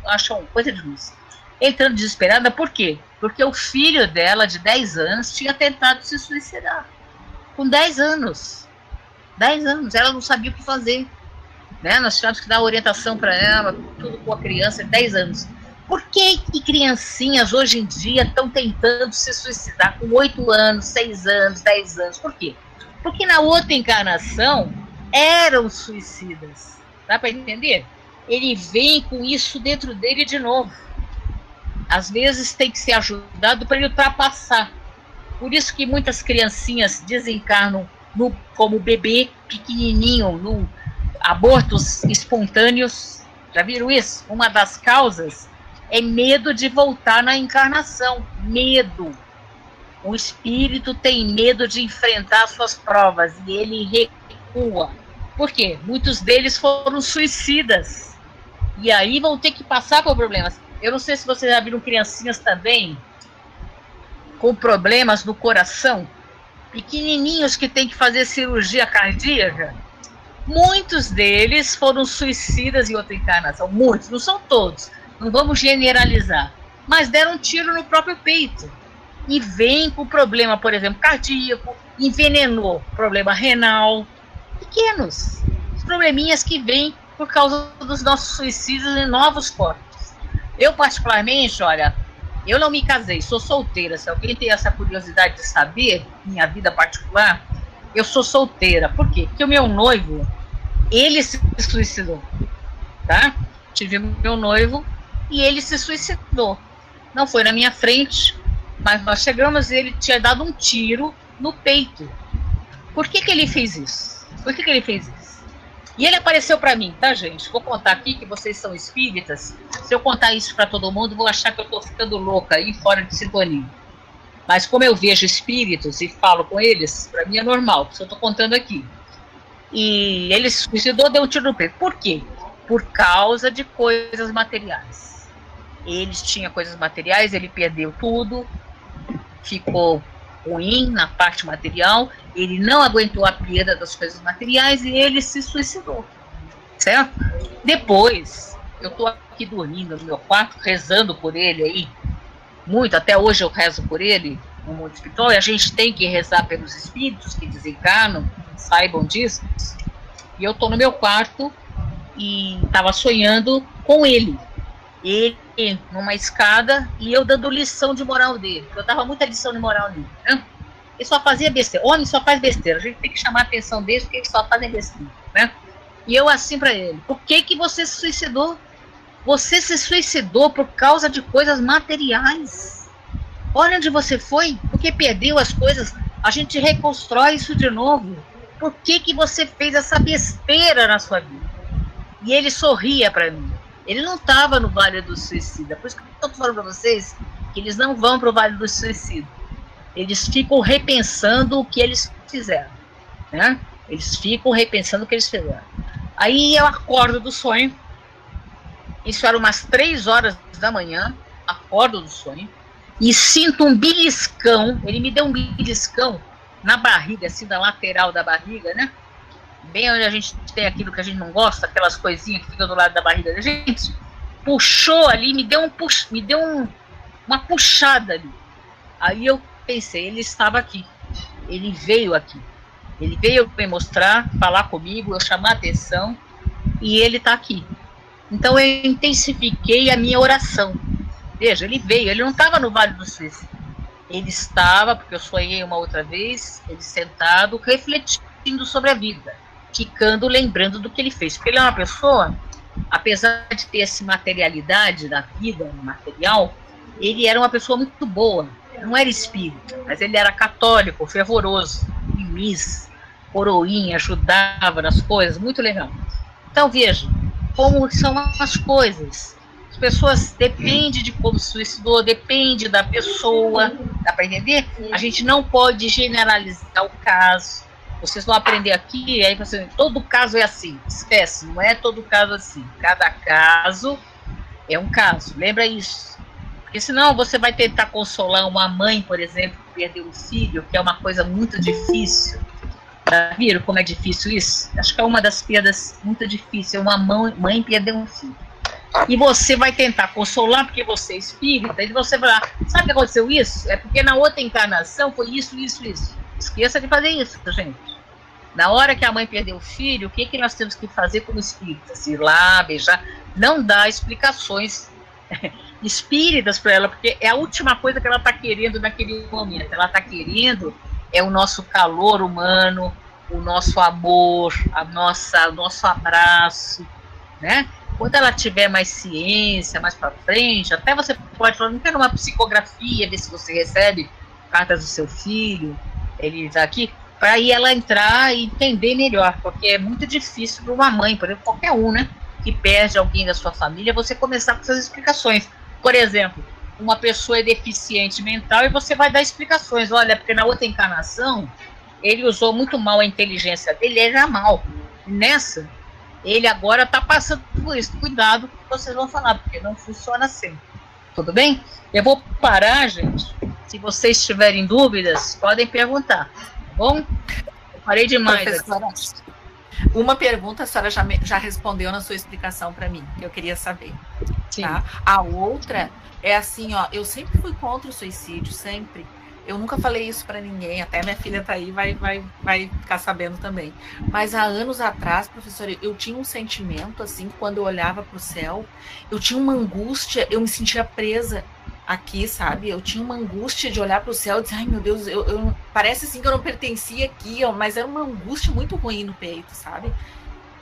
S3: Acho uma coisa de luz. Entrando desesperada, por quê? Porque o filho dela, de 10 anos, tinha tentado se suicidar. Com 10 anos. 10 anos, ela não sabia o que fazer. Né? Nós tivemos que dar orientação para ela, tudo com a criança de 10 anos. Por que criancinhas hoje em dia estão tentando se suicidar com 8 anos, 6 anos, 10 anos? Por quê? Porque na outra encarnação eram suicidas. Dá para entender? Ele vem com isso dentro dele de novo. Às vezes tem que ser ajudado para ele ultrapassar. Por isso que muitas criancinhas desencarnam como bebê pequenininho, no abortos espontâneos. Já viram isso? Uma das causas é medo de voltar na encarnação. Medo. O espírito tem medo de enfrentar suas provas e ele recua. Por quê? Muitos deles foram suicidas. E aí vão ter que passar por problemas. Eu não sei se vocês já viram criancinhas também com problemas no coração, pequenininhos que têm que fazer cirurgia cardíaca. Muitos deles foram suicidas em outra encarnação. Muitos, não são todos. Não vamos generalizar. Mas deram um tiro no próprio peito. E vem com problema, por exemplo, cardíaco, envenenou, problema renal. Pequenos. Os probleminhas que vêm por causa dos nossos suicídios em novos corpos. Eu, particularmente, olha, eu não me casei, sou solteira. Se alguém tem essa curiosidade de saber, minha vida particular, eu sou solteira. Por quê? Porque o meu noivo, ele se suicidou, tá? Tive meu noivo e ele se suicidou. Não foi na minha frente, mas nós chegamos e ele tinha dado um tiro no peito. Por que ele fez isso? Por que ele fez isso? E ele apareceu para mim, tá, gente? Vou contar aqui que vocês são espíritas. Se eu contar isso para todo mundo, vou achar que eu tô ficando louca aí, fora de sintonia. Mas como eu vejo espíritos e falo com eles, para mim é normal, porque eu tô contando aqui. E ele se suicidou, deu um tiro no peito. Por quê? Por causa de coisas materiais. Ele tinha coisas materiais, ele perdeu tudo, ficou ruim na parte material, ele não aguentou a perda das coisas materiais e ele se suicidou, certo? Depois, eu tô aqui dormindo no meu quarto, rezando por ele aí, muito, até hoje eu rezo por ele, no mundo espiritual, e a gente tem que rezar pelos espíritos que desencarnam, saibam disso, e eu tô no meu quarto e tava sonhando com ele numa escada e eu dando lição de moral dele. Eu dava muita lição de moral nele, né? Ele só fazia besteira. Homem só faz besteira. A gente tem que chamar a atenção deles porque eles só fazem besteira, né? E eu assim para ele: por que você se suicidou? Você se suicidou por causa de coisas materiais. Olha onde você foi, porque perdeu as coisas. A gente reconstrói isso de novo. Por que você fez essa besteira na sua vida? E ele sorria para mim. Ele não estava no Vale do Suicida. Por isso que eu estou falando para vocês que eles não vão para o Vale do Suicida. Eles ficam repensando o que eles fizeram, né? Eles ficam repensando o que eles fizeram. Aí eu acordo do sonho. Isso era umas 3 horas da manhã. Acordo do sonho e sinto um beliscão. Ele me deu um beliscão na barriga, assim, da lateral da barriga, né? Bem onde a gente tem aquilo que a gente não gosta, aquelas coisinhas que ficam do lado da barriga da gente. Puxou ali, me deu uma puxada ali. Aí eu pensei, ele estava aqui. Ele veio aqui. Ele veio me mostrar, falar comigo, eu chamar a atenção, e ele está aqui. Então eu intensifiquei a minha oração. Veja, ele veio, ele não estava no Vale do Suicida. Ele estava, porque eu sonhei uma outra vez, ele sentado, refletindo sobre a vida, ficando lembrando do que ele fez. Porque ele é uma pessoa, apesar de ter essa materialidade da vida, material, ele era uma pessoa muito boa. Não era espírita, mas ele era católico, fervoroso, miss, coroinha, ajudava nas coisas, muito legal. Então veja, como são as coisas. As pessoas dependem de como se suicidou, depende da pessoa, dá para entender? A gente não pode generalizar o caso. Vocês vão aprender aqui, aí você, todo caso é assim. Esquece, não é todo caso assim. Cada caso é um caso, lembra isso. Porque senão você vai tentar consolar uma mãe, por exemplo, que perdeu um filho, que é uma coisa muito difícil. Viram como é difícil isso? Acho que é uma das perdas muito difíceis, uma mãe perder um filho. E você vai tentar consolar porque você é espírita, e você vai lá, sabe o que aconteceu isso? É porque na outra encarnação foi isso. Esqueça de fazer isso, gente. Na hora que a mãe perdeu o filho, o que nós temos que fazer como espíritas? Ir lá, beijar, não dar explicações espíritas para ela, porque é a última coisa que ela está querendo naquele momento. Ela está querendo o nosso calor humano, o nosso amor, o nosso abraço, né? Quando ela tiver mais ciência, mais para frente, até você pode falar, não quero uma psicografia, ver se você recebe cartas do seu filho, ele está aqui, para aí ela entrar e entender melhor, porque é muito difícil para uma mãe, por exemplo, qualquer um, né, que perde alguém da sua família, você começar com essas explicações. Por exemplo, uma pessoa é deficiente mental e você vai dar explicações. Olha, porque na outra encarnação ele usou muito mal a inteligência dele, ele era mal. E nessa, ele agora está passando por isso. Cuidado que vocês vão falar, porque não funciona assim. Tudo bem? Eu vou parar, gente. Se vocês tiverem dúvidas, podem perguntar. Tá bom? Eu parei demais.
S4: Professora, uma pergunta a senhora já respondeu na sua explicação para mim, que eu queria saber.
S3: Sim.
S4: Tá? A outra é assim, ó, eu sempre fui contra o suicídio, sempre. Eu nunca falei isso para ninguém, até minha filha tá aí, vai ficar sabendo também. Mas há anos atrás, professora, eu tinha um sentimento, assim, quando eu olhava para o céu, eu tinha uma angústia, eu me sentia presa aqui, sabe? Eu tinha uma angústia de olhar para o céu e dizer, ai meu Deus, parece assim que eu não pertencia aqui, ó, mas era uma angústia muito ruim no peito, sabe?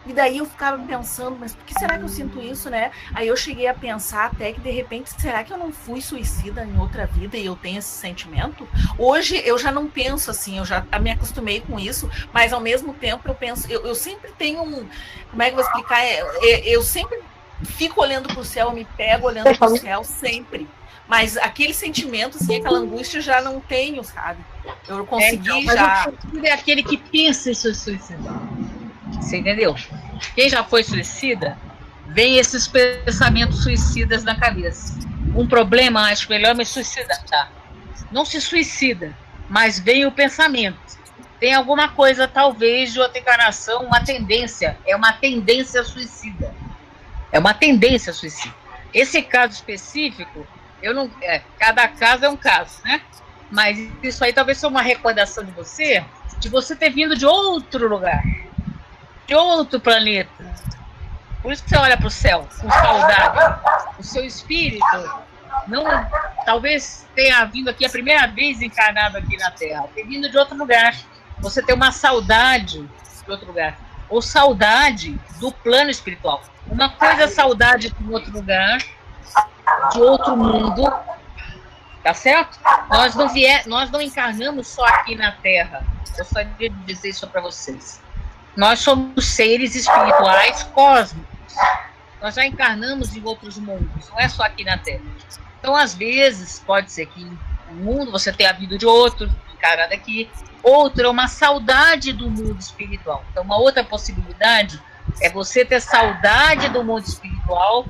S4: E daí eu ficava pensando, mas por que será que eu sinto isso, né? Aí eu cheguei a pensar até que, de repente, será que eu não fui suicida em outra vida e eu tenho esse sentimento? Hoje eu já não penso assim, eu já me acostumei com isso, mas ao mesmo tempo eu penso, eu sempre tenho como é que eu vou explicar? Eu sempre fico olhando para o céu, eu me pego olhando para o céu, sempre. Mas aquele sentimento, assim, aquela angústia eu já não tenho, sabe? Eu consegui já...
S3: É aquele que pensa em se suicidar. Você entendeu? Quem já foi suicida, vem esses pensamentos suicidas na cabeça. Um problema, acho melhor me suicidar. Tá? Não se suicida, mas vem o pensamento. Tem alguma coisa, talvez, de outra encarnação, uma tendência. É uma tendência suicida. É uma tendência suicida. Esse caso específico, cada caso é um caso, né? Mas isso aí talvez seja uma recordação de você ter vindo de outro lugar. De outro planeta. Por isso que você olha para o céu com saudade. O seu espírito talvez tenha vindo aqui a primeira vez encarnado aqui na Terra, ter vindo de outro lugar. Você tem uma saudade de outro lugar. ou saudade do plano espiritual. Uma coisa é saudade de um outro lugar, de outro mundo, tá certo? Nós não encarnamos só aqui na Terra. Eu gostaria de dizer isso para vocês. Nós somos seres espirituais cósmicos. Nós já encarnamos em outros mundos, não é só aqui na Terra. Então, às vezes, pode ser que no mundo você tenha a vida de outro, encarnado aqui. Outra é uma saudade do mundo espiritual. Então, uma outra possibilidade é você ter saudade do mundo espiritual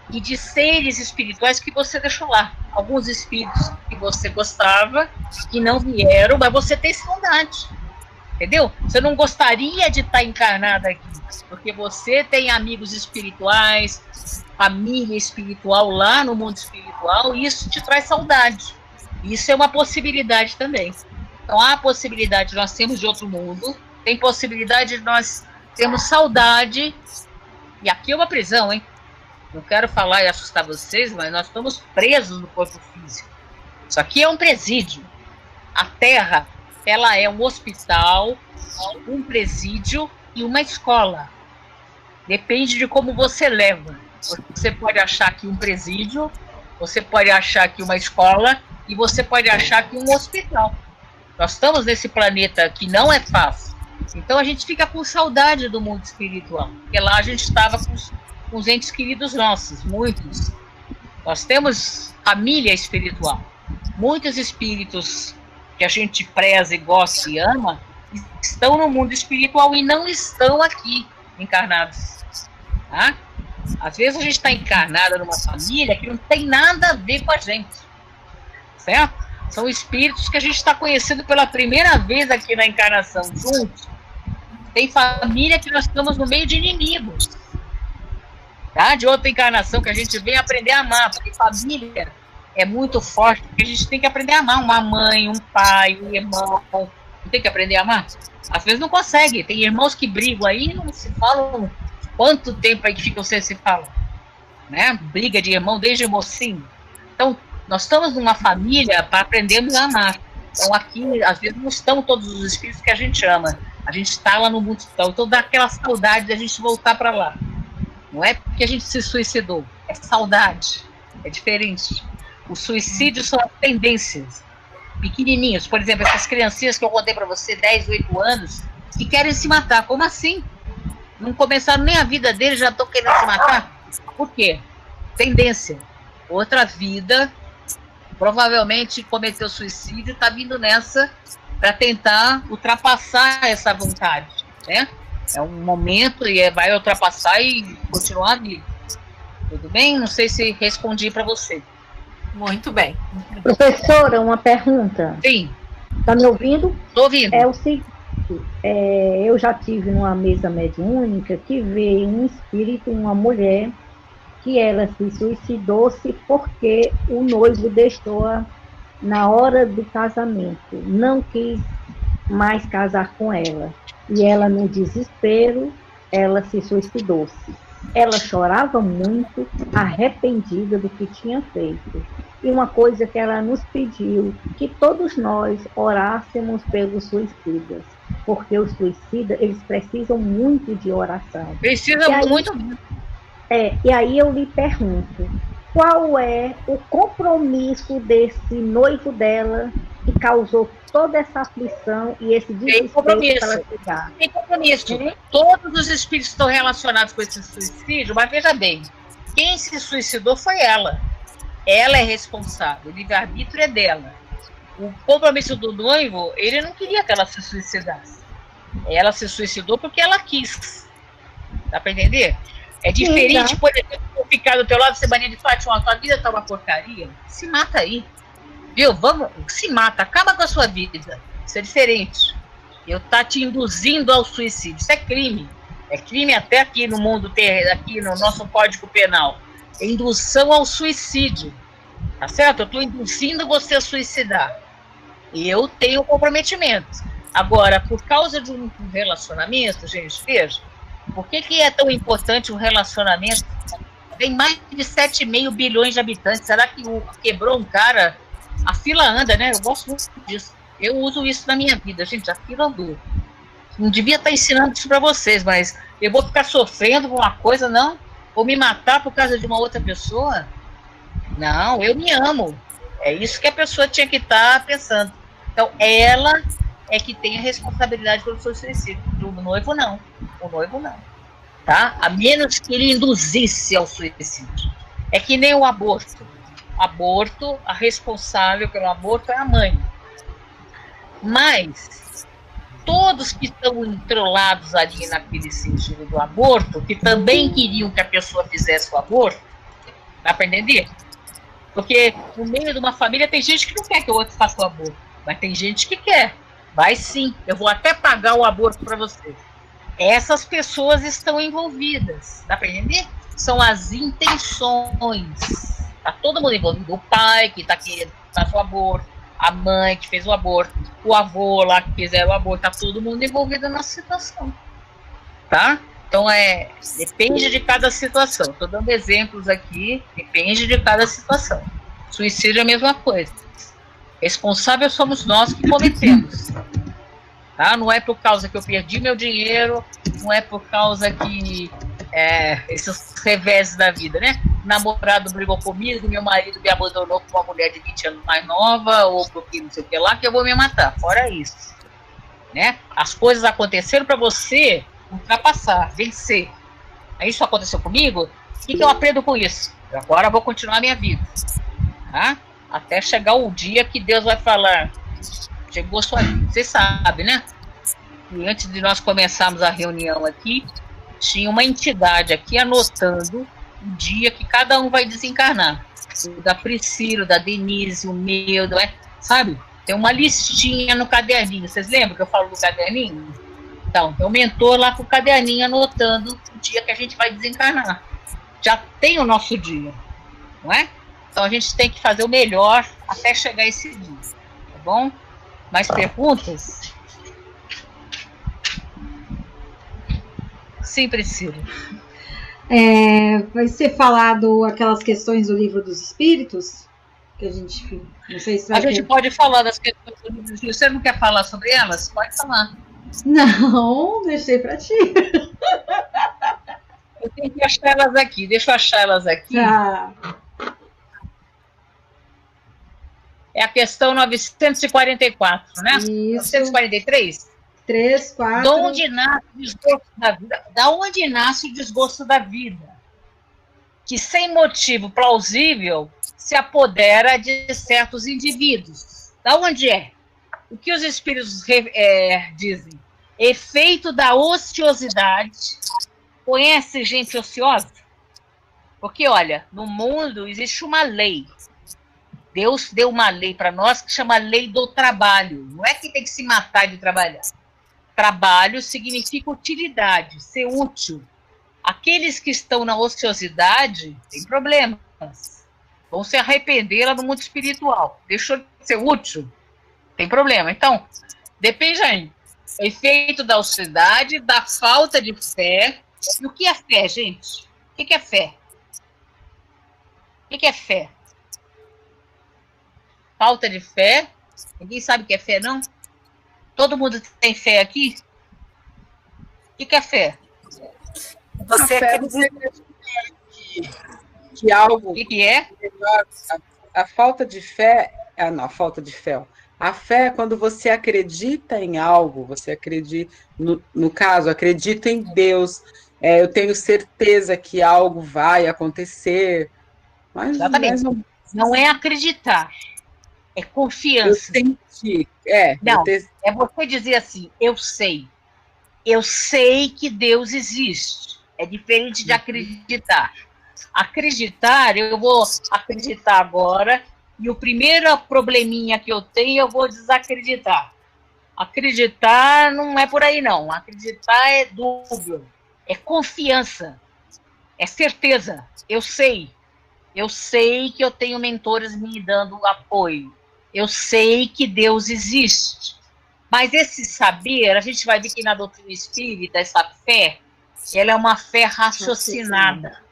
S3: e de seres espirituais que você deixou lá. Alguns espíritos que você gostava, que não vieram, mas você tem saudade. Entendeu? Você não gostaria de estar encarnada aqui, porque você tem amigos espirituais, família espiritual lá no mundo espiritual, e isso te traz saudade. Isso é uma possibilidade também. Então, há a possibilidade de nós termos de outro mundo, tem possibilidade de nós termos saudade, e aqui é uma prisão, hein? Não quero falar e assustar vocês, mas nós estamos presos no corpo físico. Isso aqui é um presídio. A Terra, ela é um hospital, um presídio e uma escola. Depende de como você leva. Você pode achar que um presídio, você pode achar que uma escola e você pode achar que um hospital. Nós estamos nesse planeta que não é fácil. Então a gente fica com saudade do mundo espiritual. Porque lá a gente estava com os entes queridos nossos, muitos. Nós temos família espiritual. Muitos espíritos que a gente preza e gosta e ama estão no mundo espiritual e não estão aqui encarnados. Tá? Às vezes a gente está encarnada numa família que não tem nada a ver com a gente. Certo? São espíritos que a gente está conhecendo pela primeira vez aqui na encarnação, juntos. Tem família que nós estamos no meio de inimigos. Tá? De outra encarnação que a gente vem aprender a amar, porque família é muito forte, porque a gente tem que aprender a amar uma mãe, um pai, um irmão. Não tem que aprender a amar? Às vezes não consegue. Tem irmãos que brigam aí e não se falam. Quanto tempo aí que ficam sem se falar? Né? Briga de irmão desde mocinho. Então, nós estamos numa família para aprendermos a amar. Então, aqui, às vezes, não estão todos os espíritos que a gente ama. A gente está lá no mundo espiritual. Então, dá aquela saudade de a gente voltar para lá. Não é porque a gente se suicidou. É saudade. É diferente. O suicídio são as tendências. Pequenininhos. Por exemplo, essas criancinhas que eu contei para você, 10, 8 anos, que querem se matar. Como assim? Não começaram nem a vida deles, já estão querendo se matar? Por quê? Tendência. Outra vida, provavelmente cometeu suicídio, está vindo nessa para tentar ultrapassar essa vontade, né? É um momento e vai ultrapassar e continuar a vida. Tudo bem? Não sei se respondi para você.
S4: Muito bem.
S2: Professora, uma pergunta.
S3: Sim.
S2: Está me ouvindo?
S3: Estou ouvindo.
S2: É o seguinte, eu já tive numa mesa mediúnica que veio um espírito, uma mulher, que ela se suicidou-se porque o noivo deixou-a na hora do casamento, não quis mais casar com ela. E ela, no desespero, ela se suicidou-se. Ela chorava muito, arrependida do que tinha feito. E uma coisa que ela nos pediu, que todos nós orássemos pelos suicidas, porque os suicidas, eles precisam muito de oração.
S3: Precisam muito.
S2: E aí eu lhe pergunto, qual é o compromisso desse noivo dela que causou toda essa aflição e esse desespero para ela chegar?
S3: Tem compromisso. Todos os espíritos estão relacionados com esse suicídio, mas veja bem, quem se suicidou foi ela. Ela é responsável, o livre-arbítrio é dela. O compromisso do noivo, ele não queria que ela se suicidasse. Ela se suicidou porque ela quis. Dá para entender? É diferente, por exemplo, eu ficar do teu lado, ser mania de Fátima, a tua vida tá uma porcaria, se mata aí. Viu? Vamos, se mata, acaba com a sua vida. Isso é diferente. Eu tá te induzindo ao suicídio. Isso é crime. É crime até aqui no mundo, aqui no nosso Código Penal. É indução ao suicídio. Tá certo? Eu estou induzindo você a suicidar. E eu tenho comprometimento. Agora, por causa de um relacionamento, gente, veja, por que é tão importante um relacionamento? Tem mais de 7,5 bilhões de habitantes. Será que quebrou um cara? A fila anda, né? Eu gosto muito disso. Eu uso isso na minha vida, gente. A fila andou. não devia estar ensinando isso para vocês, mas eu vou ficar sofrendo por uma coisa, não? Vou me matar por causa de uma outra pessoa? Não, eu me amo. É isso que a pessoa tinha que estar pensando. Então, ela é que tem a responsabilidade pelo seu suicídio. O noivo não. O noivo não. Tá? A menos que ele induzisse ao suicídio. É que nem o aborto. Aborto, a responsável pelo aborto é a mãe. Mas todos que estão entrolados ali naquele sentido do aborto, que também queriam que a pessoa fizesse o aborto, dá para entender? Porque no meio de uma família tem gente que não quer que o outro faça o aborto, mas tem gente que quer. Vai sim, eu vou até pagar o aborto para você. Essas pessoas estão envolvidas, dá para entender? São as intenções. Está todo mundo envolvido. O pai que está querendo fazer o aborto, a mãe que fez o aborto, o avô lá que fizeram o aborto, está todo mundo envolvido na situação. Tá? Então, depende de cada situação. Estou dando exemplos aqui, depende de cada situação. Suicídio é a mesma coisa. Responsável somos nós que cometemos. Tá? Não é por causa que eu perdi meu dinheiro, não é por causa que esses reveses da vida, né? O namorado brigou comigo, meu marido me abandonou com uma mulher de 20 anos mais nova, ou porque não sei o que lá, que eu vou me matar. Fora isso. Né? As coisas aconteceram para você ultrapassar, vencer. Isso aconteceu comigo, o que eu aprendo com isso? Agora eu vou continuar a minha vida. Tá? Até chegar o dia que Deus vai falar, chegou a sua vida. Vocês sabem, né? E antes de nós começarmos a reunião aqui, tinha uma entidade aqui anotando o dia que cada um vai desencarnar. O da Priscila, da Denise, o meu, sabe? Tem uma listinha no caderninho. Vocês lembram que eu falo do caderninho? Então, tem um mentor lá com o caderninho anotando o dia que a gente vai desencarnar. Já tem o nosso dia, não é? Então, a gente tem que fazer o melhor até chegar esse dia, tá bom? Mais perguntas? Sim, Priscila.
S1: Vai ser falado aquelas questões do Livro dos Espíritos? Que a gente, não sei se vai
S3: gente pode falar das questões do Livro dos Espíritos. Você não quer falar sobre elas? Pode falar.
S1: Não, deixei para ti.
S3: Eu tenho que achar elas aqui. Deixa eu achar elas aqui.
S1: Tá.
S3: É a questão 944, né?
S1: Isso.
S3: 943?
S1: 3, 4.
S3: Da onde nasce o desgosto da vida? Da onde nasce o desgosto da vida? Que sem motivo plausível se apodera de certos indivíduos. Da onde é? O que os espíritos dizem? Efeito da ociosidade. Conhece gente ociosa? Porque, olha, no mundo existe uma lei. Deus deu uma lei para nós que chama lei do trabalho. Não é que tem que se matar de trabalhar. Trabalho significa utilidade, ser útil. Aqueles que estão na ociosidade têm problemas. Vão se arrepender lá no mundo espiritual. Deixou de ser útil? Tem problema. Então, depende aí. Efeito da ociosidade, da falta de fé. E o que é fé, gente? O que é fé? O que é fé? Falta de fé. Ninguém sabe o que é fé, não? Todo mundo tem fé aqui? O que é fé?
S5: Você acredita que algo...
S3: O que é?
S5: A falta de fé... não, a falta de fé. A fé é quando você acredita em algo, você acredita... No caso, acredita em Deus. Eu tenho certeza que algo vai acontecer. Mas,
S3: exatamente. Não é acreditar. É confiança.
S5: Eu senti.
S3: Não, é você dizer assim, eu sei. Eu sei que Deus existe. É diferente de acreditar. Acreditar, eu vou acreditar agora, e o primeiro probleminha que eu tenho, eu vou desacreditar. Acreditar não é por aí, não. Acreditar é dúvida. É confiança. É certeza. Eu sei. Eu sei que eu tenho mentores me dando apoio. Eu sei que Deus existe. Mas esse saber, a gente vai ver que na doutrina espírita, essa fé, ela é uma fé raciocinada.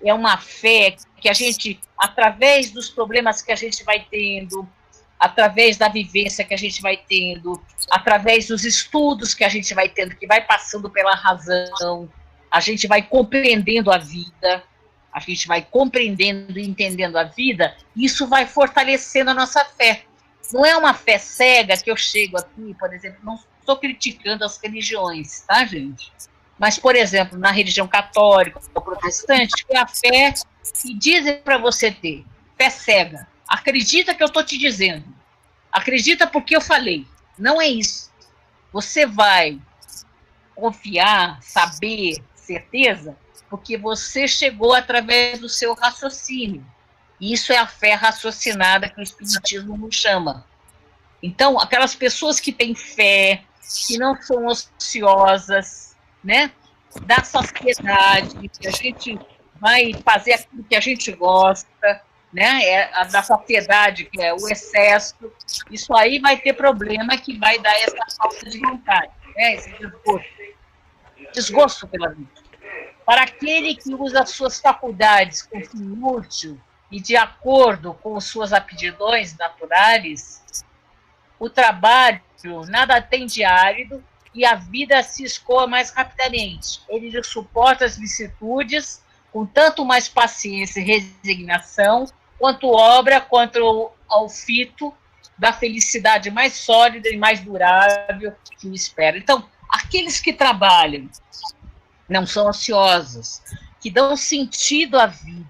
S3: É uma fé que a gente, através dos problemas que a gente vai tendo, através da vivência que a gente vai tendo, através dos estudos que a gente vai tendo, que vai passando pela razão, a gente vai compreendendo a vida, a gente vai compreendendo e entendendo a vida, isso vai fortalecendo a nossa fé. Não é uma fé cega que eu chego aqui, por exemplo, não estou criticando as religiões, tá, gente? Mas, por exemplo, na religião católica ou protestante, é a fé que dizem para você ter, fé cega. Acredita que eu estou te dizendo. Acredita porque eu falei. Não é isso. Você vai confiar, saber, certeza, porque você chegou através do seu raciocínio. Isso é a fé raciocinada que o Espiritismo nos chama. Então, aquelas pessoas que têm fé, que não são ociosas, né, da sociedade, que a gente vai fazer aquilo que a gente gosta, né, da sociedade, que é o excesso, isso aí vai ter problema que vai dar essa falta de vontade, né, esse desgosto pela vida. Para aquele que usa as suas faculdades com fim útil e de acordo com suas aptidões naturais, o trabalho nada tem de árido e a vida se escoa mais rapidamente. Ele suporta as vicissitudes com tanto mais paciência e resignação, quanto obra contra o fito da felicidade mais sólida e mais durável que o espera. Então, aqueles que trabalham, não são ociosos, que dão sentido à vida,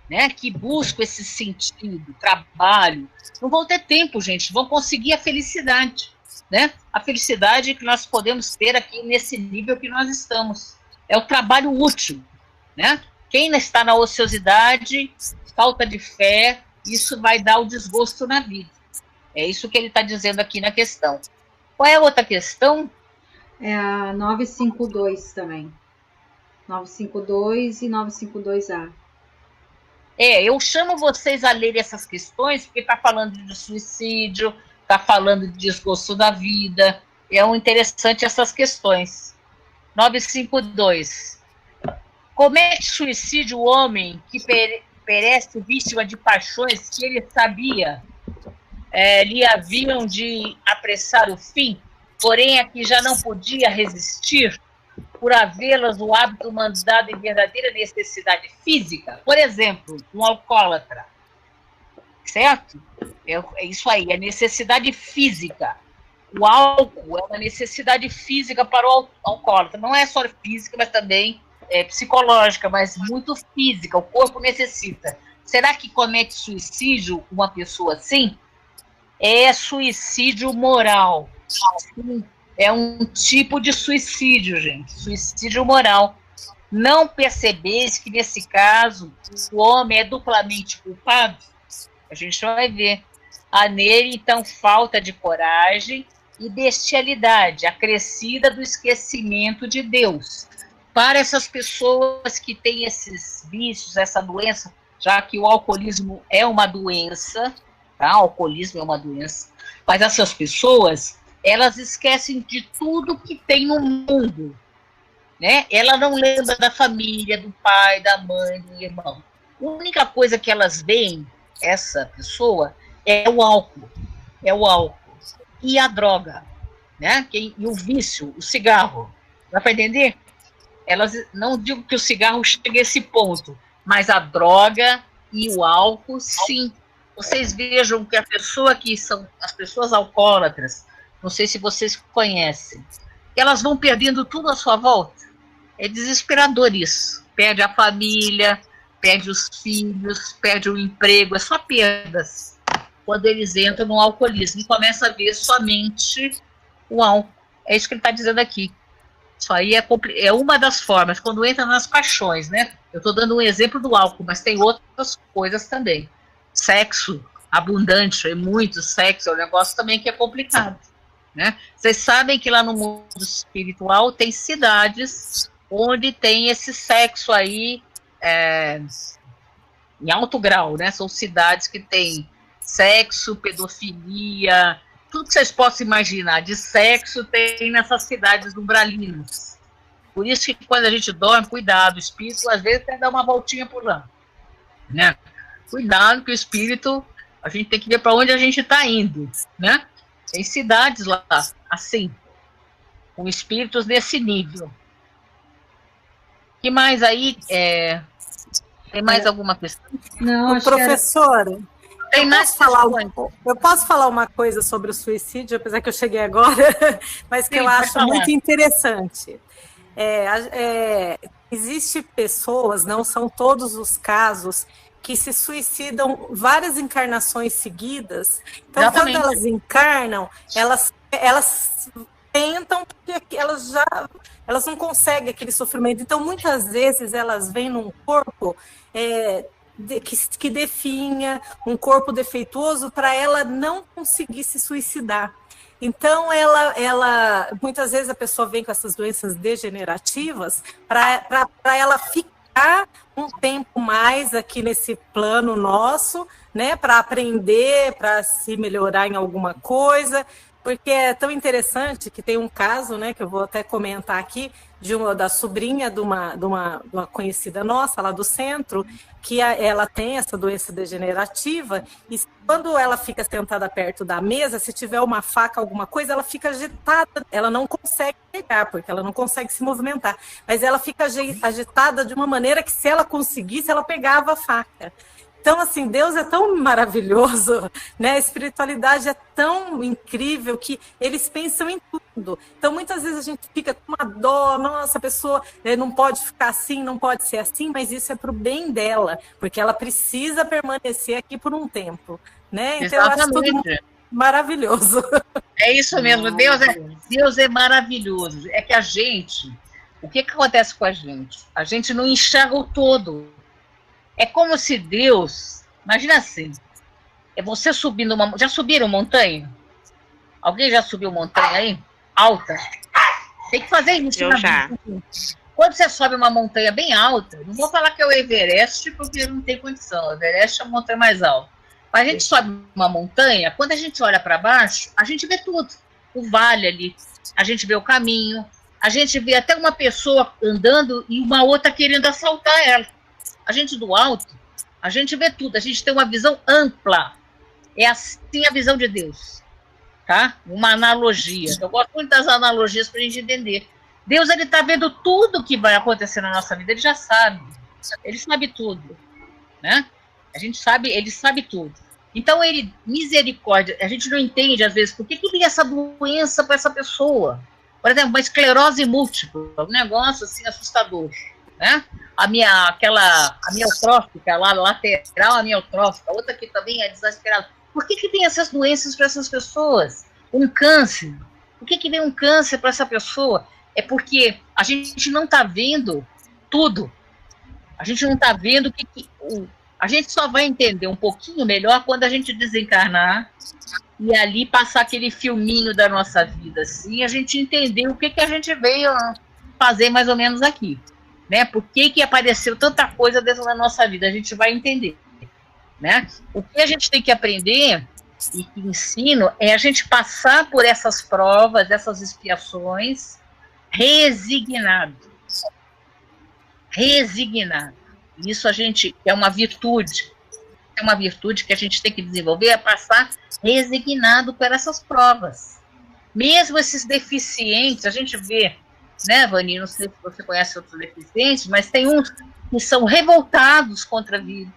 S3: né, que buscam esse sentido, trabalho, não vão ter tempo, gente, vão conseguir a felicidade, né? A felicidade que nós podemos ter aqui nesse nível que nós estamos. É o trabalho útil, né? Quem está na ociosidade, falta de fé, isso vai dar o desgosto na vida. É isso que ele está dizendo aqui na questão. Qual é a outra questão?
S1: É a 952 também. 952 e 952A.
S3: Eu chamo vocês a ler essas questões, porque está falando de suicídio, está falando de desgosto da vida. É interessante essas questões. 952. Comete suicídio o homem que perece vítima de paixões que ele sabia lhe haviam de apressar o fim, porém aqui já não podia resistir por havê-las o hábito mandado em verdadeira necessidade física. Por exemplo, um alcoólatra, certo? É isso aí, é necessidade física. O álcool é uma necessidade física para o alcoólatra. Não é só física, mas também psicológica, mas muito física. O corpo necessita. Será que comete suicídio uma pessoa assim? É suicídio moral. Sim. É um tipo de suicídio, gente. Suicídio moral. Não percebeis que, nesse caso, o homem é duplamente culpado? A gente vai ver. Há nele, então, falta de coragem e bestialidade, acrescida do esquecimento de Deus. Para essas pessoas que têm esses vícios, essa doença, já que o alcoolismo é uma doença, tá? O alcoolismo é uma doença, mas essas pessoas, elas esquecem de tudo que tem no mundo, né? Ela não lembra da família, do pai, da mãe, do irmão. A única coisa que elas veem, essa pessoa, é o álcool. É o álcool. E a droga, né? E o vício, o cigarro. Dá para entender? Elas, não digo que o cigarro chegue a esse ponto, mas a droga e o álcool, sim. Vocês vejam que a pessoa que são as pessoas alcoólatras, não sei se vocês conhecem, elas vão perdendo tudo à sua volta. É desesperador isso. Perde a família, perde os filhos, perde o emprego, é só perdas quando eles entram no alcoolismo e começam a ver somente o álcool. É isso que ele está dizendo aqui. Isso aí é uma das formas, quando entra nas paixões, né? Eu estou dando um exemplo do álcool, mas tem outras coisas também. Sexo abundante, muito sexo, é um negócio também que é complicado, né? Vocês sabem que lá no mundo espiritual tem cidades onde tem esse sexo aí em alto grau, né? São cidades que tem sexo, pedofilia, tudo que vocês possam imaginar de sexo tem nessas cidades umbralinas. Por isso que quando a gente dorme, cuidado, o espírito às vezes quer dar uma voltinha por lá, né? Cuidado que o espírito A gente tem que ver para onde a gente está indo, né? Tem cidades lá, assim, com espíritos desse nível. Que mais aí? Tem mais alguma questão?
S1: Não, acho
S6: professora,
S3: Tem mais
S6: eu posso falar uma coisa sobre o suicídio, apesar que eu cheguei agora, mas que
S3: Sim,
S6: eu acho muito interessante. Existem pessoas, não são todos os casos, que se suicidam várias encarnações seguidas. Então,
S3: Exatamente.
S6: quando elas encarnam, elas tentam, porque elas não conseguem aquele sofrimento. Então, muitas vezes, elas vêm num corpo que definha, um corpo defeituoso, para ela não conseguir se suicidar. Então, muitas vezes a pessoa vem com essas doenças degenerativas para ela ficar um tempo mais aqui nesse plano nosso, né, para aprender, para se melhorar em alguma coisa, porque é tão interessante que tem um caso, né, que eu vou até comentar aqui, da sobrinha de uma conhecida nossa lá do centro, que ela tem essa doença degenerativa, e quando ela fica sentada perto da mesa, se tiver uma faca, alguma coisa, ela fica agitada, ela não consegue pegar, porque ela não consegue se movimentar, mas ela fica agitada de uma maneira que, se ela conseguisse, ela pegava a faca. Então, assim, Deus é tão maravilhoso, né? A espiritualidade é tão incrível que eles pensam em tudo. Então, muitas vezes a gente fica com uma dó, nossa, a pessoa não pode ficar assim, não pode ser assim, mas isso é para o bem dela, porque ela precisa permanecer aqui por um tempo, né? Então, eu acho tudo maravilhoso.
S3: É isso mesmo, Deus é maravilhoso. É que o que acontece com a gente? A gente não enxerga o todo. É como se Deus, imagina assim, você subindo já subiram montanha? Alguém já subiu montanha aí? Alta? Tem que fazer isso.
S7: Eu já.
S3: Quando você sobe uma montanha bem alta, não vou falar que é o Everest, porque não tem condição, o Everest é a montanha mais alta. Mas a gente sobe uma montanha, quando a gente olha para baixo, a gente vê tudo. O vale ali, a gente vê o caminho, a gente vê até uma pessoa andando e uma outra querendo assaltar ela. A gente do alto, a gente vê tudo, a gente tem uma visão ampla. É assim a visão de Deus, tá? Uma analogia. Eu gosto muito das analogias para a gente entender. Deus, ele está vendo tudo que vai acontecer na nossa vida, ele já sabe. Ele sabe tudo, né? A gente sabe, ele sabe tudo. Então, misericórdia, a gente não entende, às vezes, por que vem essa doença para essa pessoa. Por exemplo, uma esclerose múltipla, um negócio assim assustador, né? A amiotrófica, lá lateral amiotrófica, outra que também é desesperada. Por que vem essas doenças para essas pessoas? Um câncer. Por que vem um câncer para essa pessoa? É porque a gente não está vendo tudo. A gente não está vendo a gente só vai entender um pouquinho melhor quando a gente desencarnar e ali passar aquele filminho da nossa vida, assim, a gente entender o que a gente veio fazer mais ou menos aqui. Né? Por que apareceu tanta coisa dentro da nossa vida? A gente vai entender, né? O que a gente tem que aprender e que ensino é a gente passar por essas provas, essas expiações, resignado. Isso é uma virtude. É uma virtude que a gente tem que desenvolver, é passar resignado por essas provas. Mesmo esses deficientes, a gente vê, né, Vani, não sei se você conhece outros deficientes, mas tem uns que são revoltados contra a vida.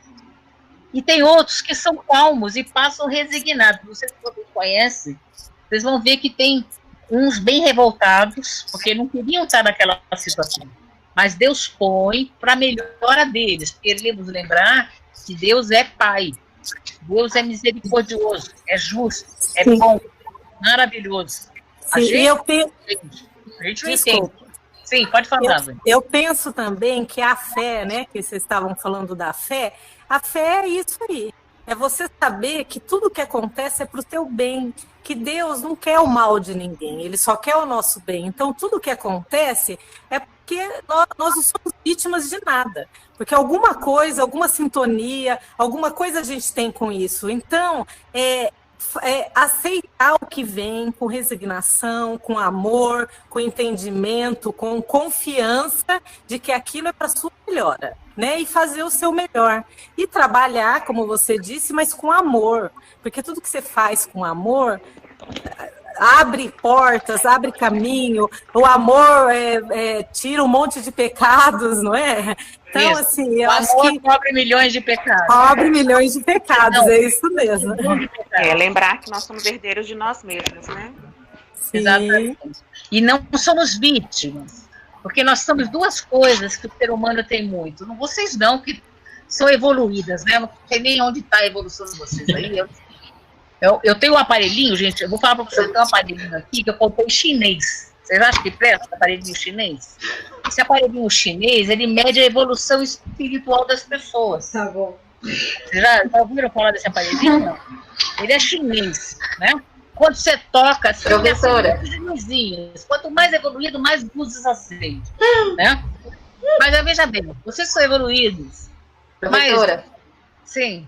S3: E tem outros que são calmos e passam resignados. Não sei se vocês conhecem, vocês vão ver que tem uns bem revoltados, porque não queriam estar naquela situação. Mas Deus põe para a melhora deles. Queremos lembrar que Deus é Pai. Deus é misericordioso, é justo, é bom, maravilhoso. A gente não entende. Sim, pode falar.
S6: Eu penso também que a fé, né, que vocês estavam falando da fé, a fé é isso aí. É você saber que tudo que acontece é para o teu bem, que Deus não quer o mal de ninguém, Ele só quer o nosso bem. Então, tudo que acontece é porque nós não somos vítimas de nada. Porque alguma coisa, alguma sintonia, alguma coisa a gente tem com isso. Então, aceitar o que vem com resignação, com amor, com entendimento, com confiança de que aquilo é para sua melhora, né? E fazer o seu melhor. E trabalhar, como você disse, mas com amor. Porque tudo que você faz com amor abre portas, abre caminho. O amor tira um monte de pecados, não é? Então,
S3: Isso.
S6: assim, eu
S3: o
S6: acho
S3: amor
S6: que
S3: cobre milhões de pecados.
S6: cobre milhões de pecados,
S3: Não.
S6: é isso mesmo.
S7: Lembrar que nós somos herdeiros de nós mesmos, né?
S6: Sim.
S3: Exatamente. E não somos vítimas. Porque nós somos duas coisas que o ser humano tem muito. Vocês não, que são evoluídas, né? Eu não sei nem onde está a evolução de vocês aí. Eu tenho um aparelhinho, gente, eu vou falar para vocês, eu tenho um aparelhinho aqui que eu comprei chinês. Vocês acham que presta o aparelhinho chinês? Esse aparelhinho chinês, ele mede a evolução espiritual das pessoas.
S1: Tá bom.
S3: Vocês já ouviram falar desse aparelhinho? Não. Ele é chinês, né? Quando você toca, assim,
S8: Professora.
S3: luzinhas. Quanto mais evoluído, mais luzes acende, né? Mas veja bem, vocês são evoluídos.
S8: Professora.
S3: Mas, sim.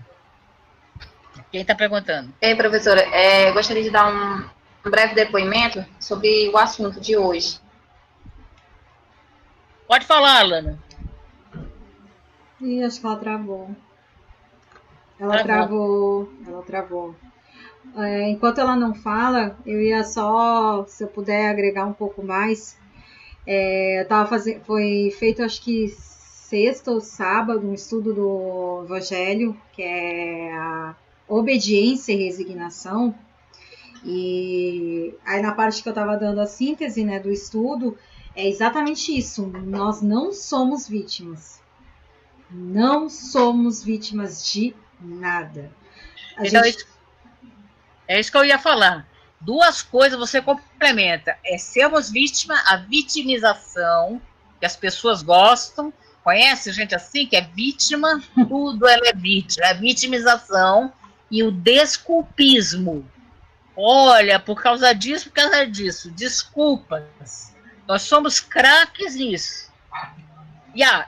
S3: Quem está perguntando?
S8: Ei, professora, gostaria de dar um breve depoimento sobre o assunto de hoje.
S3: Pode falar, Alana.
S1: Ih, acho que ela travou. Ela travou. Enquanto ela não fala, eu ia só, se eu puder agregar um pouco mais, foi feito acho que sexta ou sábado um estudo do Evangelho, que é a obediência e resignação, e aí na parte que eu estava dando a síntese, né, do estudo, é exatamente isso, nós não somos vítimas de nada.
S3: É isso que eu ia falar. Duas coisas você complementa, sermos vítima, a vitimização, que as pessoas gostam, conhece gente assim, que é vítima, tudo ela é vítima, a vitimização, e o desculpismo. Olha, por causa disso, desculpas. Nós somos craques nisso.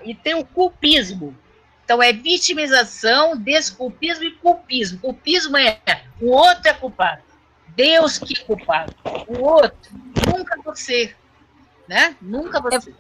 S3: E tem o culpismo. Então, é vitimização, desculpismo e culpismo. Culpismo o outro é culpado. Deus que é culpado. O outro, nunca você. Né? Nunca você.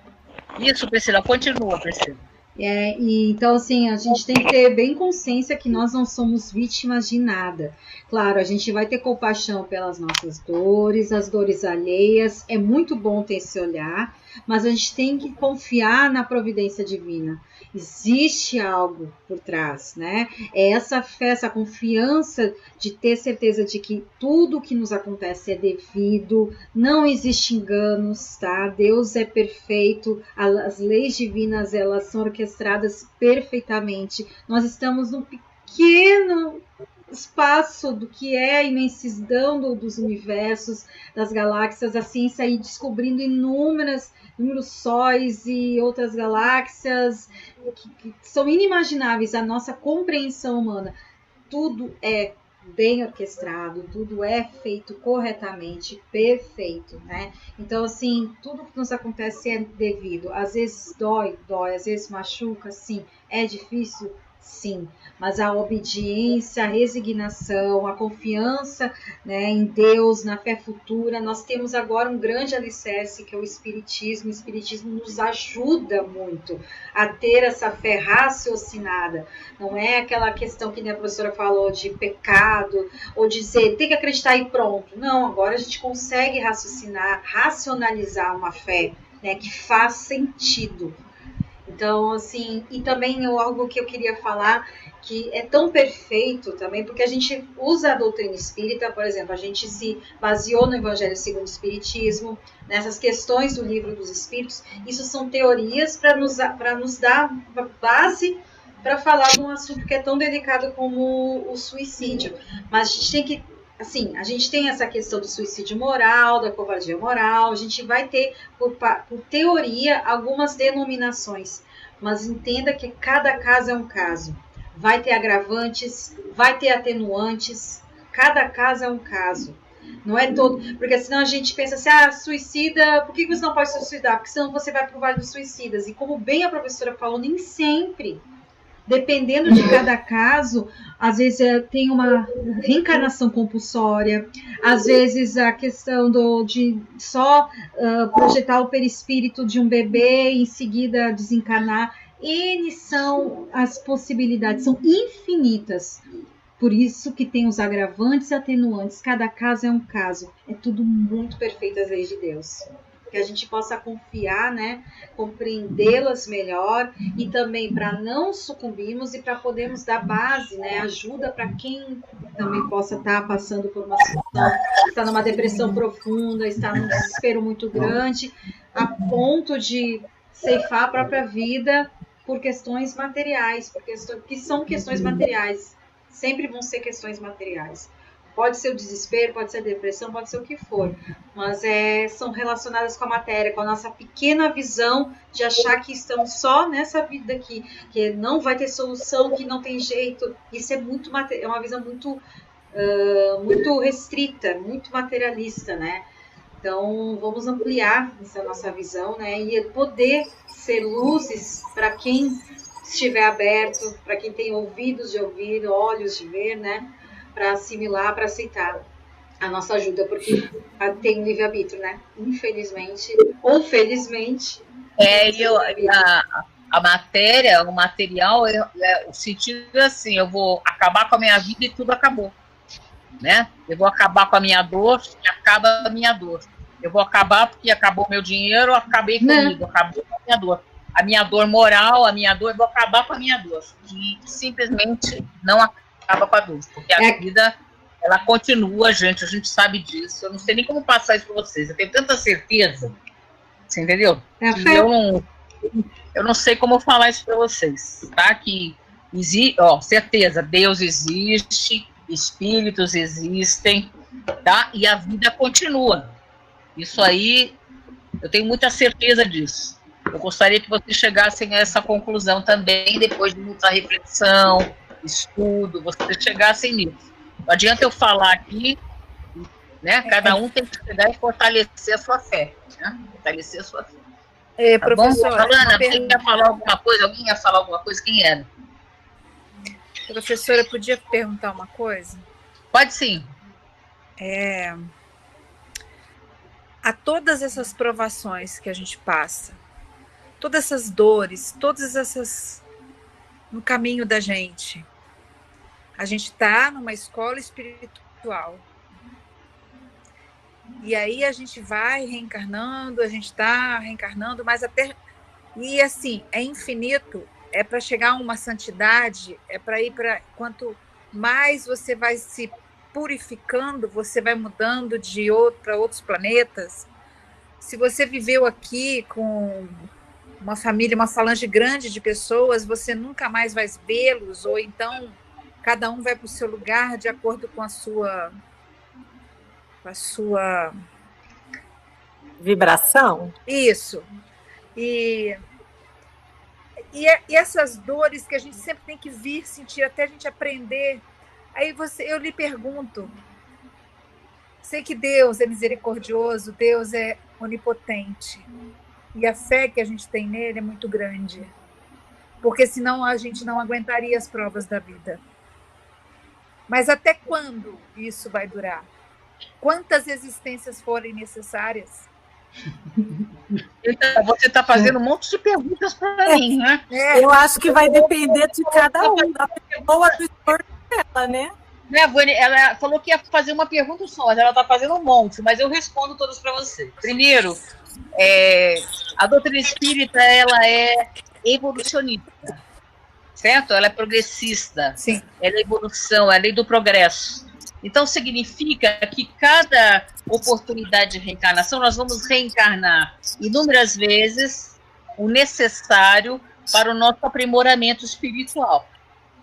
S3: Isso, Priscila, continua, Priscila.
S1: Então, assim, a gente tem que ter bem consciência que nós não somos vítimas de nada. Claro, a gente vai ter compaixão pelas nossas dores, as dores alheias. É muito bom ter esse olhar, mas a gente tem que confiar na providência divina. Existe algo por trás, né? É essa fé, essa confiança de ter certeza de que tudo que nos acontece é devido, não existe enganos, tá? Deus é perfeito, as leis divinas, elas são orquestradas perfeitamente. Nós estamos num pequeno espaço do que é a imensidão dos universos, das galáxias, a ciência aí descobrindo inúmeros sóis e outras galáxias que são inimagináveis à nossa compreensão humana. Tudo é bem orquestrado, tudo é feito corretamente, perfeito, né? Então, assim, tudo que nos acontece é devido. Às vezes dói, às vezes machuca, sim. É difícil, sim. Mas a obediência, a resignação, a confiança, né, em Deus, na fé futura, nós temos agora um grande alicerce que é o Espiritismo. O Espiritismo nos ajuda muito a ter essa fé raciocinada. Não é aquela questão que a professora falou de pecado, ou dizer, tem que acreditar e pronto. Não, agora a gente consegue raciocinar, racionalizar uma fé, né, que faz sentido. Então, assim, e também algo que eu queria falar, que é tão perfeito também, porque a gente usa a doutrina espírita, por exemplo, a gente se baseou no Evangelho segundo o Espiritismo, nessas questões do Livro dos Espíritos. Isso são teorias para nos dar base para falar de um assunto que é tão delicado como o suicídio. Mas a gente tem que, assim, a gente tem essa questão do suicídio moral, da covardia moral, a gente vai ter, por teoria, algumas denominações, mas entenda que cada caso é um caso. Vai ter agravantes, vai ter atenuantes, cada caso é um caso. Não é todo, porque senão a gente pensa assim, suicida, por que você não pode se suicidar? Porque senão você vai para o Vale dos Suicidas. E como bem a professora falou, nem sempre dependendo de cada caso, às vezes tem uma reencarnação compulsória, às vezes a questão de só projetar o perispírito de um bebê e em seguida desencarnar. N são as possibilidades, são infinitas. Por isso que tem os agravantes e atenuantes. Cada caso é um caso. É tudo muito perfeito às leis de Deus. Que a gente possa confiar, né? Compreendê-las melhor e também para não sucumbirmos e para podermos dar base, né? Ajuda para quem também possa estar passando por uma situação, está numa depressão profunda, está num desespero muito grande, a ponto de ceifar a própria vida por questões materiais, que são questões materiais. Sempre vão ser questões materiais. Pode ser o desespero, pode ser a depressão, pode ser o que for. Mas são relacionadas com a matéria, com a nossa pequena visão de achar que estamos só nessa vida aqui, que não vai ter solução, que não tem jeito. Isso é uma visão muito restrita, muito materialista, né? Então, vamos ampliar essa nossa visão, né? E poder ser luzes para quem estiver aberto, para quem tem ouvidos de ouvir, olhos de ver, né? Para assimilar, para aceitar a nossa ajuda, porque tem um livre-arbítrio, né? Infelizmente, ou felizmente.
S3: A matéria, o material, o sentido é assim, eu vou acabar com a minha vida e tudo acabou. Né? Eu vou acabar com a minha dor e acaba a minha dor. Eu vou acabar porque acabou meu dinheiro, eu acabei comigo, acabou com a minha dor. A minha dor moral, eu vou acabar com a minha dor. E simplesmente não acaba com a dor. Porque a vida, ela continua, gente, a gente sabe disso. Eu não sei nem como passar isso para vocês. Eu tenho tanta certeza. Você entendeu? Eu não sei como falar isso para vocês. Tá? Que certeza, Deus existe, espíritos existem, tá? E a vida continua. Isso aí, eu tenho muita certeza disso. Eu gostaria que vocês chegassem a essa conclusão também, depois de muita reflexão, estudo, vocês chegassem nisso. Não adianta eu falar aqui, né? Cada um tem que chegar e fortalecer a sua fé, né? Fortalecer a sua fé. Tá
S4: professora,
S3: Alana, quem ia falar alguma coisa? Alguém ia falar alguma coisa? Quem era?
S4: Professora, podia perguntar uma coisa?
S3: Pode sim.
S4: A todas essas provações que a gente passa, todas essas dores, todas essas no caminho da gente, a gente está numa escola espiritual. E aí a gente vai reencarnando, a gente está reencarnando, mas até... E assim, é infinito. É para chegar a uma santidade, é para ir para... Quanto mais você vai se purificando, você vai mudando para outros planetas. Se você viveu aqui com uma família, uma falange grande de pessoas, você nunca mais vai vê-los, ou então cada um vai para o seu lugar de acordo com a sua
S6: vibração.
S4: Isso. E essas dores que a gente sempre tem que vir sentir até a gente aprender. Aí eu lhe pergunto, sei que Deus é misericordioso, Deus é onipotente, e a fé que a gente tem nele é muito grande, porque senão a gente não aguentaria as provas da vida. Mas até quando isso vai durar? Quantas existências forem necessárias?
S3: Então, você está fazendo um monte de perguntas para mim, né?
S6: Eu acho que vai depender de cada um, da pessoa, do esforço dela, né?
S3: Ela falou que ia fazer uma pergunta só, mas ela está fazendo um monte, mas eu respondo todas para você. Primeiro, a doutrina espírita, ela é evolucionista, certo? Ela é progressista.
S4: Sim.
S3: Ela é evolução, ela é lei do progresso. Então, significa que cada oportunidade de reencarnação, nós vamos reencarnar inúmeras vezes o necessário para o nosso aprimoramento espiritual.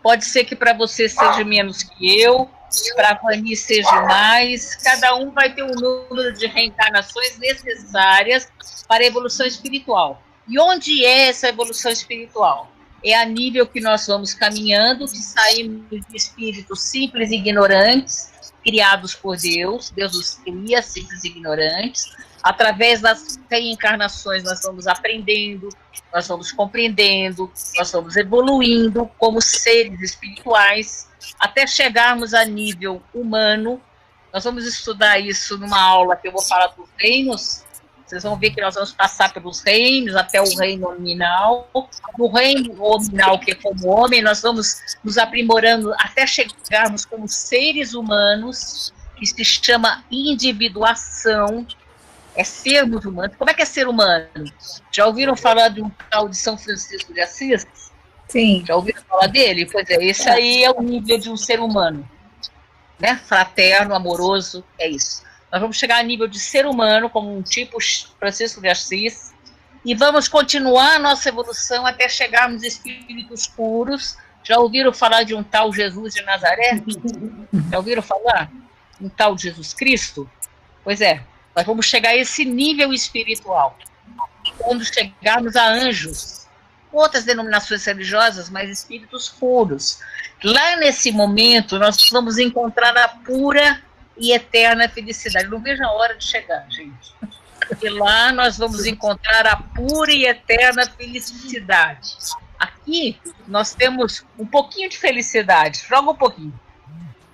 S3: Pode ser que para você seja menos que eu, para a Vani seja mais, cada um vai ter um número de reencarnações necessárias para a evolução espiritual. E onde é essa evolução espiritual? É a nível que nós vamos caminhando, que saímos de espíritos simples e ignorantes, criados por Deus, Deus os cria, simples e ignorantes. Através das reencarnações nós vamos aprendendo, nós vamos compreendendo, nós vamos evoluindo como seres espirituais, até chegarmos a nível humano. Nós vamos estudar isso numa aula que eu vou falar dos reinos. Vocês vão ver que nós vamos passar pelos reinos, até o reino nominal. No reino nominal, que é como homem, nós vamos nos aprimorando até chegarmos como seres humanos, que se chama individuação, é sermos humanos. Como é que é ser humano? Já ouviram falar de um tal de São Francisco de Assis?
S4: Sim.
S3: Já ouviram falar dele? Pois é, esse aí é o nível de um ser humano, né? Fraterno, amoroso, é isso. Nós vamos chegar a nível de ser humano, como um tipo Francisco de Assis, e vamos continuar a nossa evolução até chegarmos a espíritos puros. Já ouviram falar de um tal Jesus de Nazaré? Já ouviram falar? Um tal de Jesus Cristo? Pois é, nós vamos chegar a esse nível espiritual. Quando chegarmos a anjos, outras denominações religiosas, mas espíritos puros. Lá nesse momento, nós vamos encontrar a pura e eterna felicidade. Não vejo a hora de chegar, gente. Porque lá nós vamos encontrar a pura e eterna felicidade. Aqui nós temos um pouquinho de felicidade, joga um pouquinho.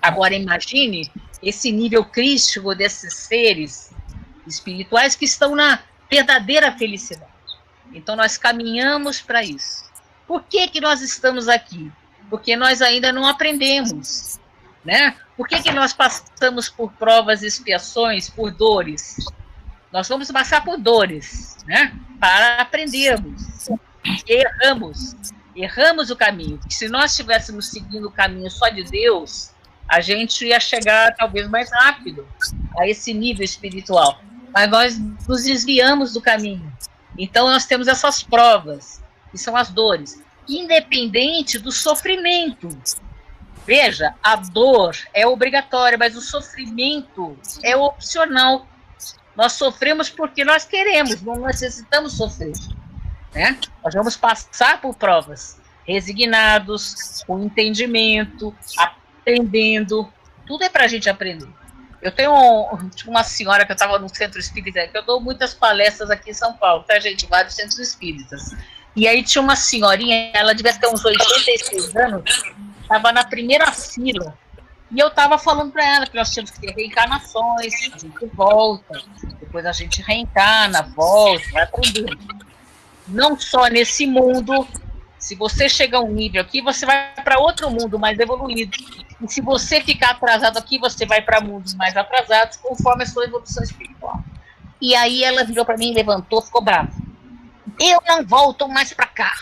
S3: Agora imagine esse nível crístico desses seres espirituais que estão na verdadeira felicidade. Então nós caminhamos para isso. Por que nós estamos aqui? Porque nós ainda não aprendemos, né? Por que nós passamos por provas e expiações, por dores? Nós vamos passar por dores, né? Para aprendermos. Erramos o caminho. Se nós estivéssemos seguindo o caminho só de Deus, a gente ia chegar talvez mais rápido a esse nível espiritual. Mas nós nos desviamos do caminho. Então nós temos essas provas, que são as dores, independente do sofrimento. Veja, a dor é obrigatória, mas o sofrimento é opcional. Nós sofremos porque nós queremos, não necessitamos sofrer, né? Nós vamos passar por provas, resignados, com entendimento, aprendendo. Tudo é para a gente aprender. Eu tenho uma senhora que eu estava no centro espírita, que eu dou muitas palestras aqui em São Paulo, tá, gente? Vários centros espíritas. E aí tinha uma senhorinha, ela devia ter uns 86 anos, estava na primeira fila. E eu estava falando para ela que nós tínhamos que ter reencarnações, a gente volta, depois a gente reencarna, volta, vai aprendendo. Não só nesse mundo, se você chegar a um nível aqui, você vai para outro mundo mais evoluído. E se você ficar atrasado aqui, você vai para mundos mais atrasados, conforme a sua evolução espiritual. E aí ela virou para mim, levantou, ficou brava. Eu não volto mais para cá.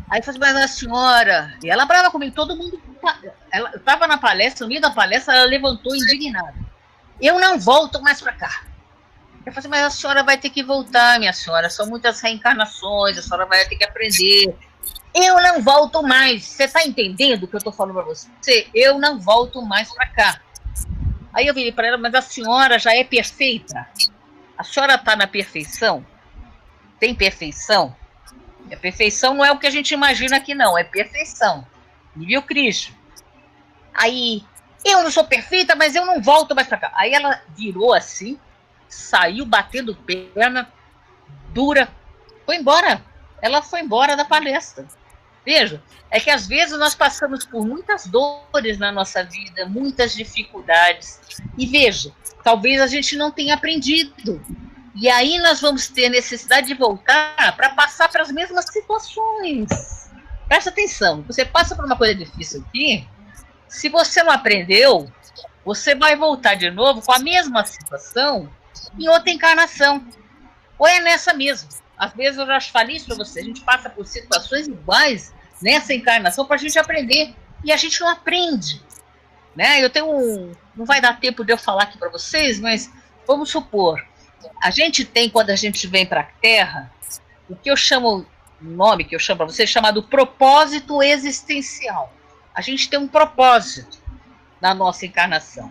S3: Aí eu falei, mas a senhora... E ela brava comigo, todo mundo... Ela estava na palestra, no meio da palestra, ela levantou indignada. Eu não volto mais para cá. Eu falei, mas a senhora vai ter que voltar, minha senhora. São muitas reencarnações, a senhora vai ter que aprender. Eu não volto mais. Você está entendendo o que eu estou falando para você? Eu não volto mais para cá. Aí eu virei para ela, mas a senhora já é perfeita? A senhora está na perfeição? Tem perfeição? A perfeição não é o que a gente imagina aqui, não. É perfeição. Nível Cristo. Aí, eu não sou perfeita, mas eu não volto mais para cá. Aí ela virou assim, saiu batendo perna, dura, foi embora. Ela foi embora da palestra. Veja, é que às vezes nós passamos por muitas dores na nossa vida, muitas dificuldades. E veja, talvez a gente não tenha aprendido. E aí nós vamos ter necessidade de voltar para passar para as mesmas situações. Presta atenção, você passa por uma coisa difícil aqui, se você não aprendeu, você vai voltar de novo com a mesma situação em outra encarnação. Ou é nessa mesmo. Às vezes eu já falei isso para você, a gente passa por situações iguais nessa encarnação para a gente aprender, e a gente não aprende, né? Eu tenho não vai dar tempo de eu falar aqui para vocês, mas vamos supor, a gente tem, quando a gente vem para a Terra, o que eu chamo, o nome que eu chamo para vocês, chamado propósito existencial. A gente tem um propósito na nossa encarnação.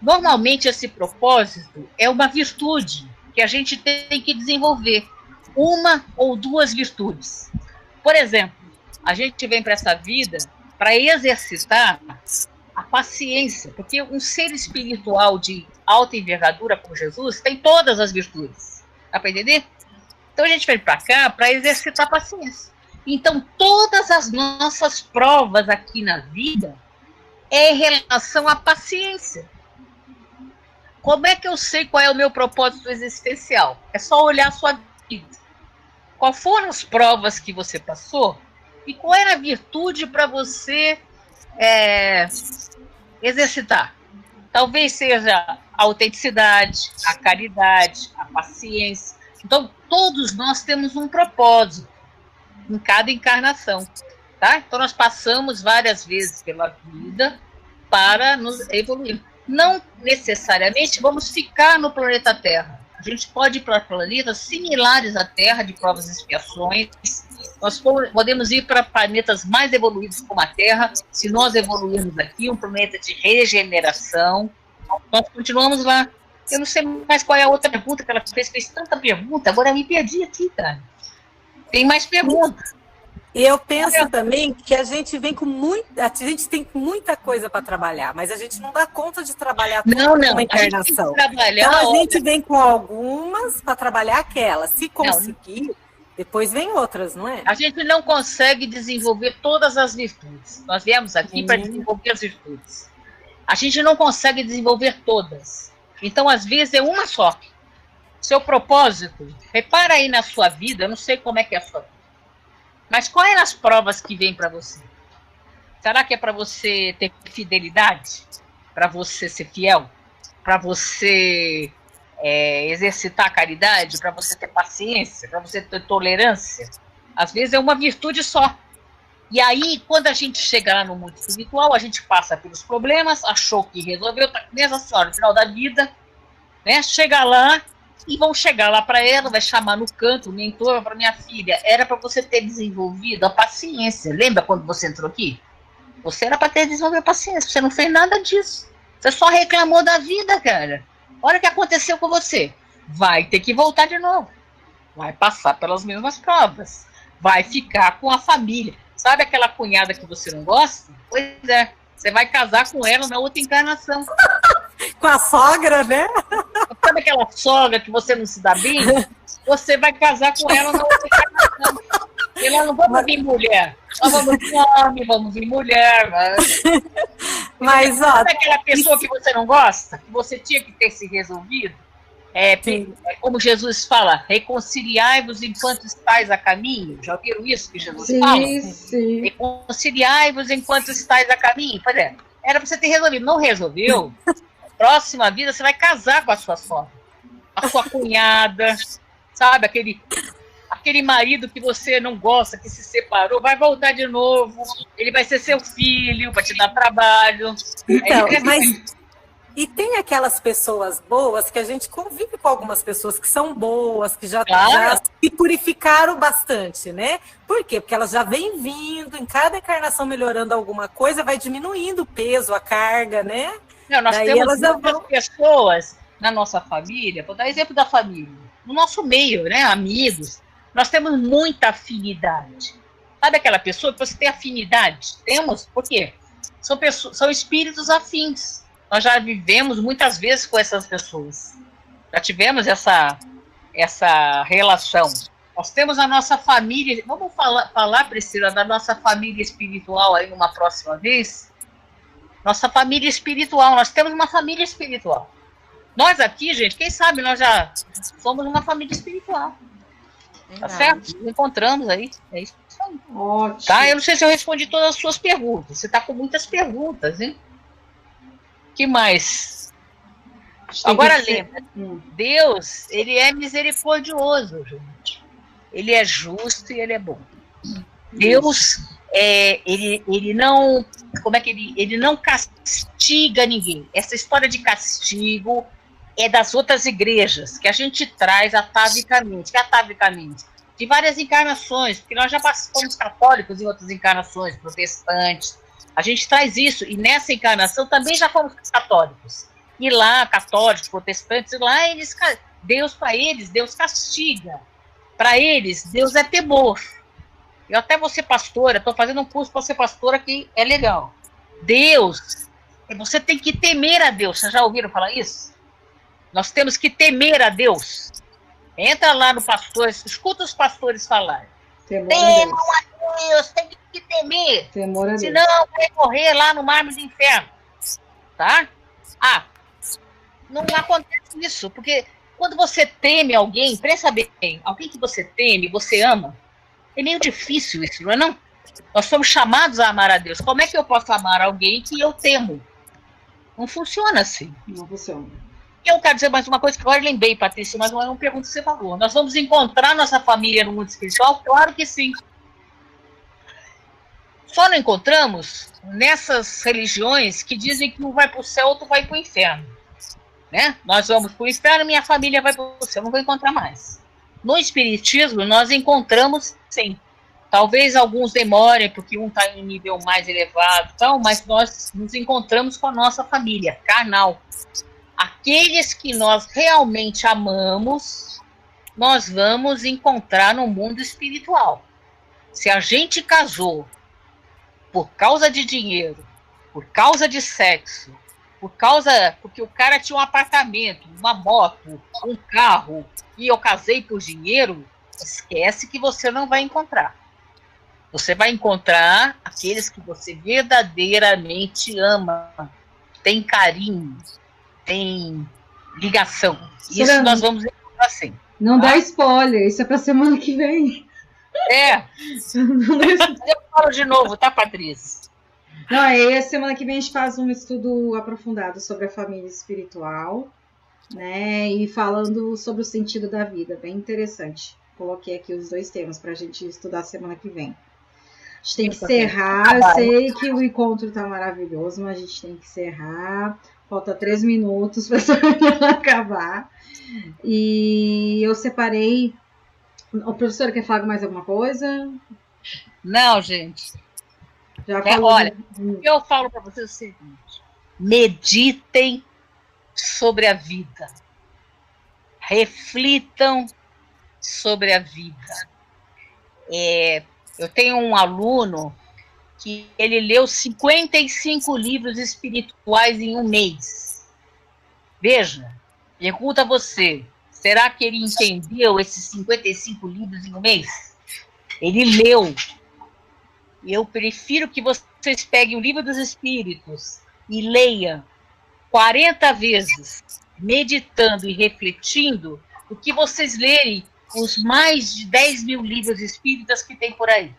S3: Normalmente esse propósito é uma virtude que a gente tem que desenvolver, uma ou duas virtudes. Por exemplo, a gente vem para essa vida para exercitar a paciência, porque um ser espiritual de alta envergadura como Jesus tem todas as virtudes. Dá para entender? Então a gente vem para cá para exercitar a paciência. Então todas as nossas provas aqui na vida é em relação à paciência. Como é que eu sei qual é o meu propósito existencial? É só olhar a sua vida. Quais foram as provas que você passou e qual era a virtude para você exercitar? Talvez seja a autenticidade, a caridade, a paciência. Então, todos nós temos um propósito em cada encarnação, tá? Então, nós passamos várias vezes pela vida para nos evoluir. Não necessariamente vamos ficar no planeta Terra. A gente pode ir para planetas similares à Terra, de provas e expiações. Nós podemos ir para planetas mais evoluídos como a Terra, se nós evoluirmos aqui, um planeta de regeneração. Nós continuamos lá. Eu não sei mais qual é a outra pergunta que ela fez tanta pergunta, agora eu me perdi aqui, cara. Tem mais perguntas.
S6: E eu penso também que a gente vem com a gente tem muita coisa para trabalhar, mas a gente não dá conta de trabalhar tudo uma encarnação. Então a gente vem com algumas para trabalhar aquelas. Se conseguir, depois vem outras, não é?
S3: A gente não consegue desenvolver todas as virtudes. Nós viemos aqui para desenvolver as virtudes. A gente não consegue desenvolver todas. Então, às vezes, é uma só. Seu propósito, repara aí na sua vida, eu não sei como é que é a sua vida. Mas quais são as provas que vêm para você? Será que é para você ter fidelidade? Para você ser fiel? Para você exercitar a caridade? Para você ter paciência? Para você ter tolerância? Às vezes é uma virtude só. E aí, quando a gente chega lá no mundo espiritual, a gente passa pelos problemas, achou que resolveu, tá nessa senhora, no final da vida, né? Chega lá, e vão chegar lá para ela, vai chamar no canto, o mentor, para minha filha, era para você ter desenvolvido a paciência. Lembra quando você entrou aqui? Você era para ter desenvolvido a paciência, você não fez nada disso. Você só reclamou da vida, cara. Olha o que aconteceu com você. Vai ter que voltar de novo. Vai passar pelas mesmas provas. Vai ficar com a família. Sabe aquela cunhada que você não gosta? Pois é, você vai casar com ela na outra encarnação.
S6: Com a sogra, né?
S3: Sabe aquela sogra que você não se dá bem? Você vai casar com ela na outra encarnação. E nós não vamos vir mulher. Nós vamos vir homem, vamos vir mulher.
S6: Mas, ó...
S3: Sabe aquela pessoa que você não gosta? Que você tinha que ter se resolvido? Como Jesus fala, reconciliai-vos enquanto estáis a caminho. Já ouviram isso que Jesus fala?
S1: Sim.
S3: Reconciliai-vos enquanto estáis a caminho. Pois é, era para você ter resolvido. Não resolveu? Próxima vida você vai casar com a sua sogra, a sua cunhada, sabe? Aquele marido que você não gosta, que se separou, vai voltar de novo. Ele vai ser seu filho, vai te dar trabalho.
S6: Então, e tem aquelas pessoas boas que a gente convive com algumas pessoas que são boas, que já se purificaram bastante, né? Por quê? Porque elas já vêm vindo, em cada encarnação melhorando alguma coisa, vai diminuindo o peso, a carga, né?
S3: Não, nós temos muitas pessoas na nossa família, vou dar exemplo da família, no nosso meio, né? Amigos, nós temos muita afinidade. Sabe aquela pessoa que você tem afinidade? Temos, por quê? São espíritos afins. Nós já vivemos muitas vezes com essas pessoas. Já tivemos essa relação. Nós temos a nossa família. Vamos falar, Priscila, da nossa família espiritual aí numa próxima vez? Nossa família espiritual. Nós temos uma família espiritual. Nós aqui, gente, quem sabe nós já somos uma família espiritual. Tá certo? Nos encontramos aí. É isso aí.
S1: Ótimo.
S3: Tá? Eu não sei se eu respondi todas as suas perguntas. Você está com muitas perguntas, hein? Que mais? Agora lembra, Deus, ele é misericordioso, gente. Ele é justo e ele é bom. Deus, ele não, ele não castiga ninguém. Essa história de castigo é das outras igrejas que a gente traz atavicamente. Que atavicamente? De várias encarnações, porque nós já fomos católicos em outras encarnações, protestantes. A gente traz isso, e nessa encarnação também já fomos católicos. E lá, católicos, protestantes, e lá Deus para eles, Deus castiga. Para eles, Deus é temor. Eu até vou ser pastora, estou fazendo um curso para ser pastora que é legal. Deus Você tem que temer a Deus. Vocês já ouviram falar isso? Nós temos que temer a Deus. Entra lá no pastor, escuta os pastores falarem.
S1: Temor
S3: Temam a Deus, tem que temer.
S1: Temor a Deus.
S3: Senão vai morrer lá no mar do inferno. Tá? Não acontece isso, porque quando você teme alguém, presta bem, alguém que você teme, você ama, é meio difícil isso, não é não? Nós somos chamados a amar a Deus. Como é que eu posso amar alguém que eu temo? Não funciona assim.
S1: Não funciona.
S3: Eu quero dizer mais uma coisa que agora eu lembrei, Patrícia, mas não é uma pergunta que você falou. Nós vamos encontrar nossa família no mundo espiritual? Claro que sim. Só não encontramos nessas religiões que dizem que um vai para o céu, outro vai para o inferno. Né? Nós vamos para o inferno, minha família vai para o céu, não vou encontrar mais. No Espiritismo, nós encontramos, sim. Talvez alguns demorem, porque um está em um nível mais elevado, tal, mas nós nos encontramos com a nossa família carnal. Aqueles que nós realmente amamos, nós vamos encontrar no mundo espiritual. Se a gente casou por causa de dinheiro, por causa de sexo, porque o cara tinha um apartamento, uma moto, um carro, e eu casei por dinheiro, esquece que você não vai encontrar. Você vai encontrar aqueles que você verdadeiramente ama, tem carinho, tem ligação. Isso nós vamos encontrar assim.
S1: Não dá spoiler, isso é para semana que vem.
S3: Eu falo de novo, tá, Patrícia?
S1: Não, aí semana que vem a gente faz um estudo aprofundado sobre a família espiritual, né? E falando sobre o sentido da vida, bem interessante. Coloquei aqui os 2 temas para a gente estudar semana que vem. A gente tem que encerrar. Eu sei que o encontro tá maravilhoso, mas a gente tem que encerrar. Falta 3 minutos para acabar. E eu separei. O professor quer falar mais alguma coisa?
S3: Não, gente.
S1: Já falou.
S3: Olha, eu falo para vocês o seguinte: meditem sobre a vida. Reflitam sobre a vida. Eu tenho um aluno que ele leu 55 livros espirituais em um mês. Veja, pergunta a você, será que ele entendeu esses 55 livros em um mês? Ele leu. Eu prefiro que vocês peguem o livro dos Espíritos e leiam 40 vezes, meditando e refletindo, do que vocês lerem os mais de 10 mil livros espíritas que tem por aí.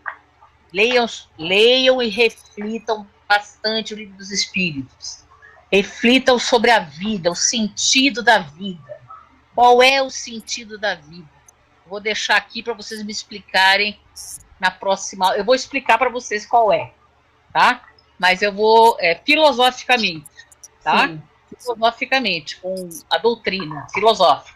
S3: Leiam e reflitam bastante o livro dos Espíritos. Reflitam sobre a vida, o sentido da vida. Qual é o sentido da vida? Vou deixar aqui para vocês me explicarem na próxima. Eu vou explicar para vocês qual é, tá? Mas eu vou filosoficamente, tá? Sim. Filosoficamente, com a doutrina filosófica.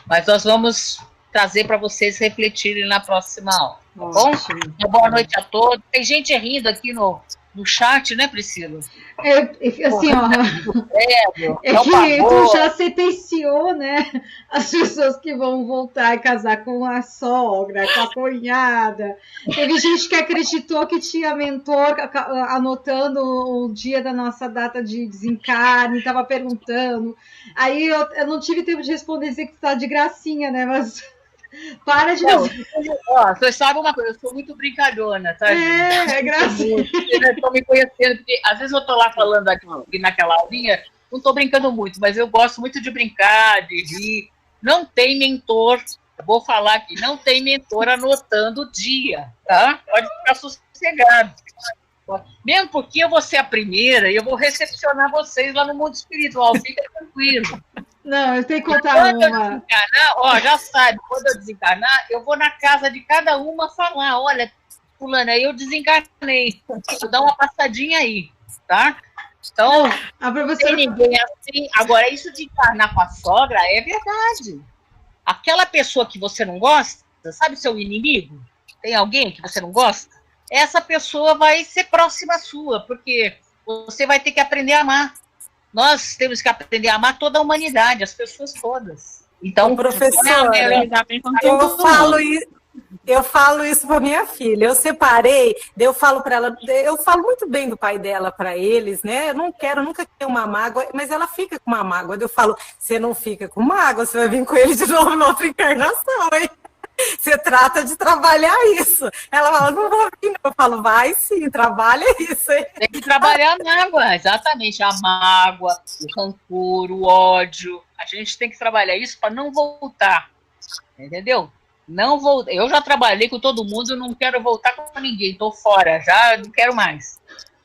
S3: Mas nós vamos trazer para vocês refletirem na próxima aula, tá bom? Boa noite a todos. Tem gente rindo aqui no chat, né, Priscila?
S1: Assim, ó, que tu já sentenciou, né, as pessoas que vão voltar e casar com a sogra, com a cunhada. Teve gente que acreditou que tinha mentor anotando o dia da nossa data de desencarne, estava perguntando. Aí eu não tive tempo de responder, dizer que tu tá de gracinha, né, mas... Para de dizer.
S3: Vocês sabem uma coisa, eu sou muito brincalhona, tá?
S1: É gracinha.
S3: Vocês estão me conhecendo, porque às vezes eu tô lá falando aqui naquela aulinha, não tô brincando muito, mas eu gosto muito de brincar, de rir. Não tem mentor, vou falar aqui, não tem mentor anotando o dia, tá? Pode ficar sossegado. Mesmo porque eu vou ser a primeira e eu vou recepcionar vocês lá no mundo espiritual, fica tranquilo.
S1: Não, eu tenho que contar
S3: quando
S1: uma.
S3: Eu desencarnar, já sabe, quando eu desencarnar, eu vou na casa de cada uma falar, olha, fulana, eu desencarnei, vou dar uma passadinha aí, tá? Então,
S1: a professora...
S3: tem ninguém assim. Agora, isso de encarnar com a sogra é verdade. Aquela pessoa que você não gosta, sabe seu inimigo? Tem alguém que você não gosta? Essa pessoa vai ser próxima sua, porque você vai ter que aprender a amar. Nós temos que aprender a amar toda a humanidade, as pessoas todas. Então,
S6: professora, eu falo isso. Eu falo isso para minha filha. Eu separei, daí eu falo para ela, eu falo muito bem do pai dela para eles, né? Eu não quero nunca ter uma mágoa, mas ela fica com uma mágoa. Daí eu falo, você não fica com mágoa, você vai vir com ele de novo na outra encarnação, hein? Você trata de trabalhar isso. Ela fala, não vou vir, não. Eu falo, vai sim, trabalha isso, hein?
S3: Tem que trabalhar a mágoa, exatamente. A mágoa, o rancor, o ódio. A gente tem que trabalhar isso para não voltar. Entendeu? Não vou. Eu já trabalhei com todo mundo, não quero voltar com ninguém. Estou fora, já não quero mais.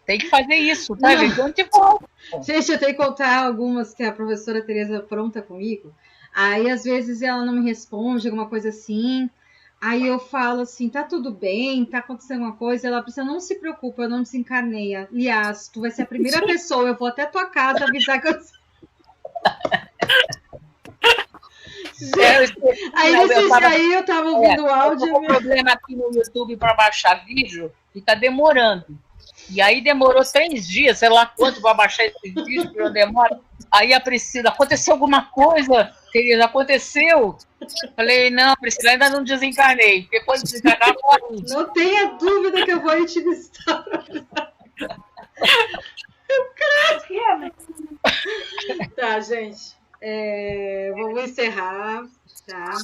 S3: Tem que fazer isso, tá, gente? Onde volta?
S1: Gente, eu tenho que contar algumas que a professora Tereza pronta comigo. Aí, às vezes, ela não me responde, alguma coisa assim. Aí eu falo assim, tá tudo bem, tá acontecendo alguma coisa. Ela precisa, não se preocupa, eu não desencarnei. Aliás, tu vai ser a primeira pessoa, eu vou até tua casa avisar que eu... Aí nesse dia aí eu tava ouvindo o áudio.
S3: Eu tô com problema aqui no YouTube para baixar vídeo e tá demorando. E aí demorou 3 dias, sei lá quanto para baixar esse vídeo, que eu demoro. Aí a Priscila, aconteceu alguma coisa? Querida, aconteceu? Falei, não, Priscila, ainda não desencarnei. Porque quando desencarnar, pode.
S1: Não tenha dúvida que eu vou entrevistar. Tá, gente. Vamos encerrar, tá?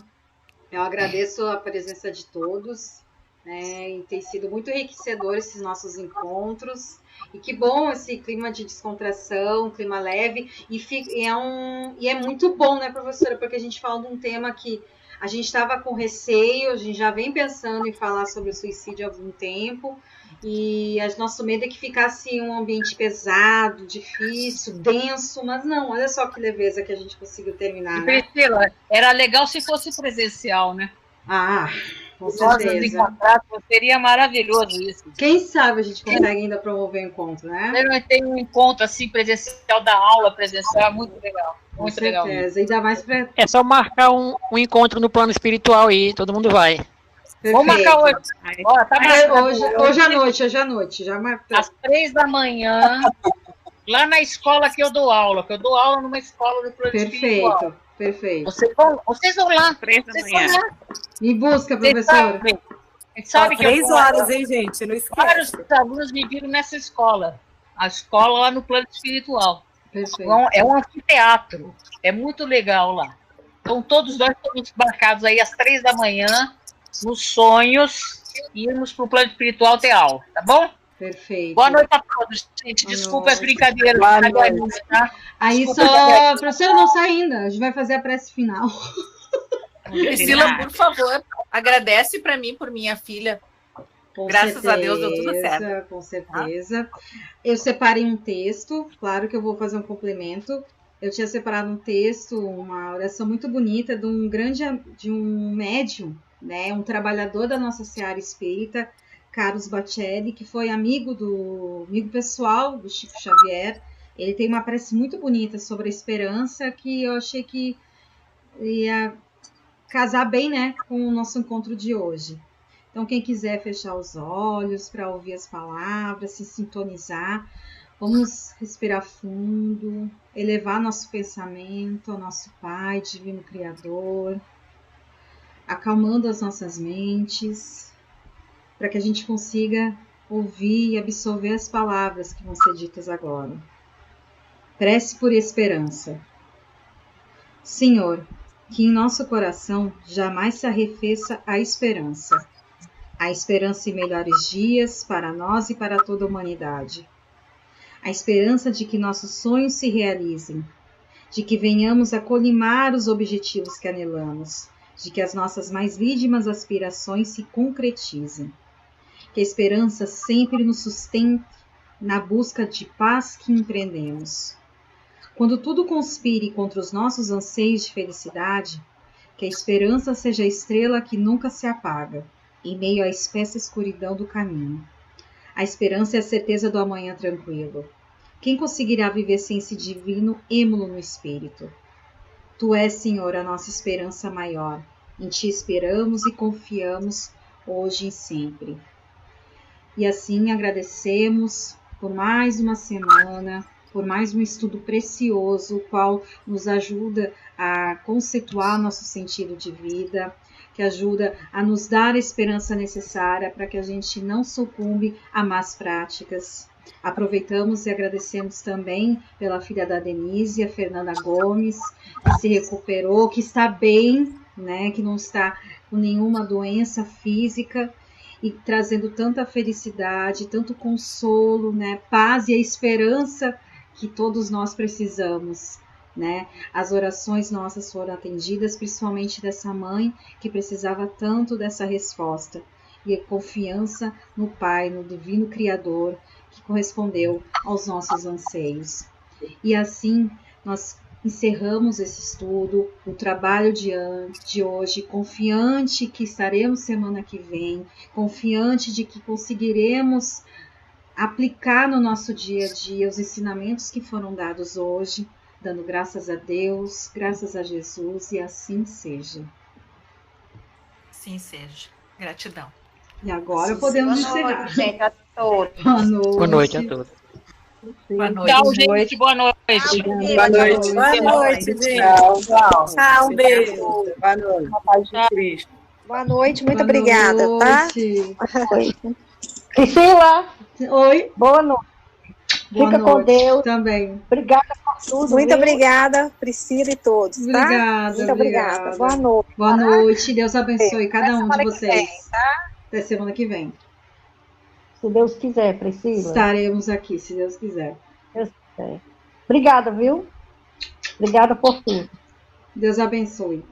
S1: Eu agradeço a presença de todos, né? E tem sido muito enriquecedor esses nossos encontros. E que bom esse clima de descontração, clima leve. E é muito bom, né, professora? Porque a gente fala de um tema que a gente estava com receio, a gente já vem pensando em falar sobre o suicídio há algum tempo. E nosso medo é que ficasse um ambiente pesado, difícil, denso, mas não, olha só que leveza que a gente conseguiu terminar, né?
S3: Priscila, era legal se fosse presencial, né?
S1: Ah, com certeza.
S3: Seria maravilhoso isso.
S1: Quem sabe a gente consegue ainda promover o encontro, né?
S3: Tem um encontro assim presencial da aula presencial, muito legal. Muito legal.
S1: Com certeza, ainda mais pra...
S9: É só marcar um encontro no plano espiritual aí, todo mundo vai.
S1: Perfeito.
S3: Vamos marcar hoje. Ó, tá
S1: hoje à noite, já marcou.
S3: Às 3 da manhã, lá na escola que eu dou aula, numa escola do plano espiritual.
S1: Perfeito.
S3: Vocês vão lá,
S7: 3 da manhã.
S1: Me busca, professora.
S3: Sabe que
S6: 3 horas, hein, gente? Não esquece.
S3: Vários alunos me viram nessa escola. A escola lá no plano espiritual.
S1: Perfeito.
S3: É um anfiteatro. É muito legal lá. Então, todos nós estamos marcados aí às 3 da manhã, nos sonhos, irmos para o plano espiritual ter aula, tá bom?
S1: Perfeito.
S3: Boa noite a todos, gente. Desculpa as brincadeiras. Tá?
S1: Aí só, professora, não sai ainda. A gente vai fazer a prece final.
S4: Priscila, por favor, agradece para mim por minha filha. Graças a Deus deu tudo certo.
S1: Com certeza. Eu separei um texto, claro que eu vou fazer um complemento. Eu tinha separado um texto, uma oração muito bonita de um médium, né, um trabalhador da nossa seara espírita, Carlos Bacelli, que foi amigo pessoal do Chico Xavier. Ele tem uma prece muito bonita sobre a esperança que eu achei que ia casar bem, né, com o nosso encontro de hoje. Então, quem quiser fechar os olhos para ouvir as palavras, se sintonizar, vamos respirar fundo, elevar nosso pensamento ao nosso Pai, Divino Criador, acalmando as nossas mentes, para que a gente consiga ouvir e absorver as palavras que vão ser ditas agora. Prece por esperança. Senhor, que em nosso coração jamais se arrefeça a esperança em melhores dias para nós e para toda a humanidade. A esperança de que nossos sonhos se realizem, de que venhamos a colimar os objetivos que anelamos, de que as nossas mais lídimas aspirações se concretizem. Que a esperança sempre nos sustente na busca de paz que empreendemos. Quando tudo conspire contra os nossos anseios de felicidade, que a esperança seja a estrela que nunca se apaga, em meio à espessa escuridão do caminho. A esperança é a certeza do amanhã tranquilo. Quem conseguirá viver sem esse divino êmulo no espírito? Tu és, Senhor, a nossa esperança maior. Em Ti esperamos e confiamos hoje e sempre. E assim agradecemos por mais uma semana, por mais um estudo precioso, o qual nos ajuda a conceituar nosso sentido de vida. que ajuda a nos dar a esperança necessária para que a gente não sucumbe a más práticas. Aproveitamos e agradecemos também pela filha da Denise, a Fernanda Gomes, que se recuperou, que está bem, né, que não está com nenhuma doença física e trazendo tanta felicidade, tanto consolo, né, paz e a esperança que todos nós precisamos. Né? As orações nossas foram atendidas, principalmente dessa mãe que precisava tanto dessa resposta. E a confiança no Pai, no Divino Criador, que correspondeu aos nossos anseios. E assim, nós encerramos esse estudo, o trabalho de hoje, confiante que estaremos semana que vem, confiante de que conseguiremos aplicar no nosso dia a dia os ensinamentos que foram dados hoje, dando graças a Deus, graças a Jesus, e assim seja.
S4: Assim seja. Gratidão.
S1: E agora podemos encerrar.
S8: Gente, a todos.
S1: Boa noite.
S9: Boa noite a todos.
S4: Boa noite.
S3: Tchau, gente. Boa noite.
S5: Boa noite.
S6: Boa noite, gente.
S5: Tchau, tchau.
S6: Tchau, um beijo.
S5: Boa noite. A paz de Cristo.
S10: Boa noite, muito
S1: Boa
S10: obrigada,
S1: noite.
S10: tá?
S2: Priscila,
S1: Oi.
S2: boa noite.
S1: Boa
S2: Fica com
S1: noite.
S2: Deus.
S1: Também.
S2: Obrigada por tudo.
S10: Muito
S2: viu?
S10: obrigada, Priscila e todos, tá?
S1: Obrigada.
S10: Muito obrigada. Boa noite.
S1: Boa noite. Deus abençoe cada um de
S10: semana que
S1: vocês.
S10: vem, tá?
S1: Até semana que vem.
S2: Se Deus quiser, Priscila.
S1: Estaremos aqui, se Deus quiser.
S2: Deus quiser. Obrigada, viu? Obrigada por tudo.
S1: Deus abençoe.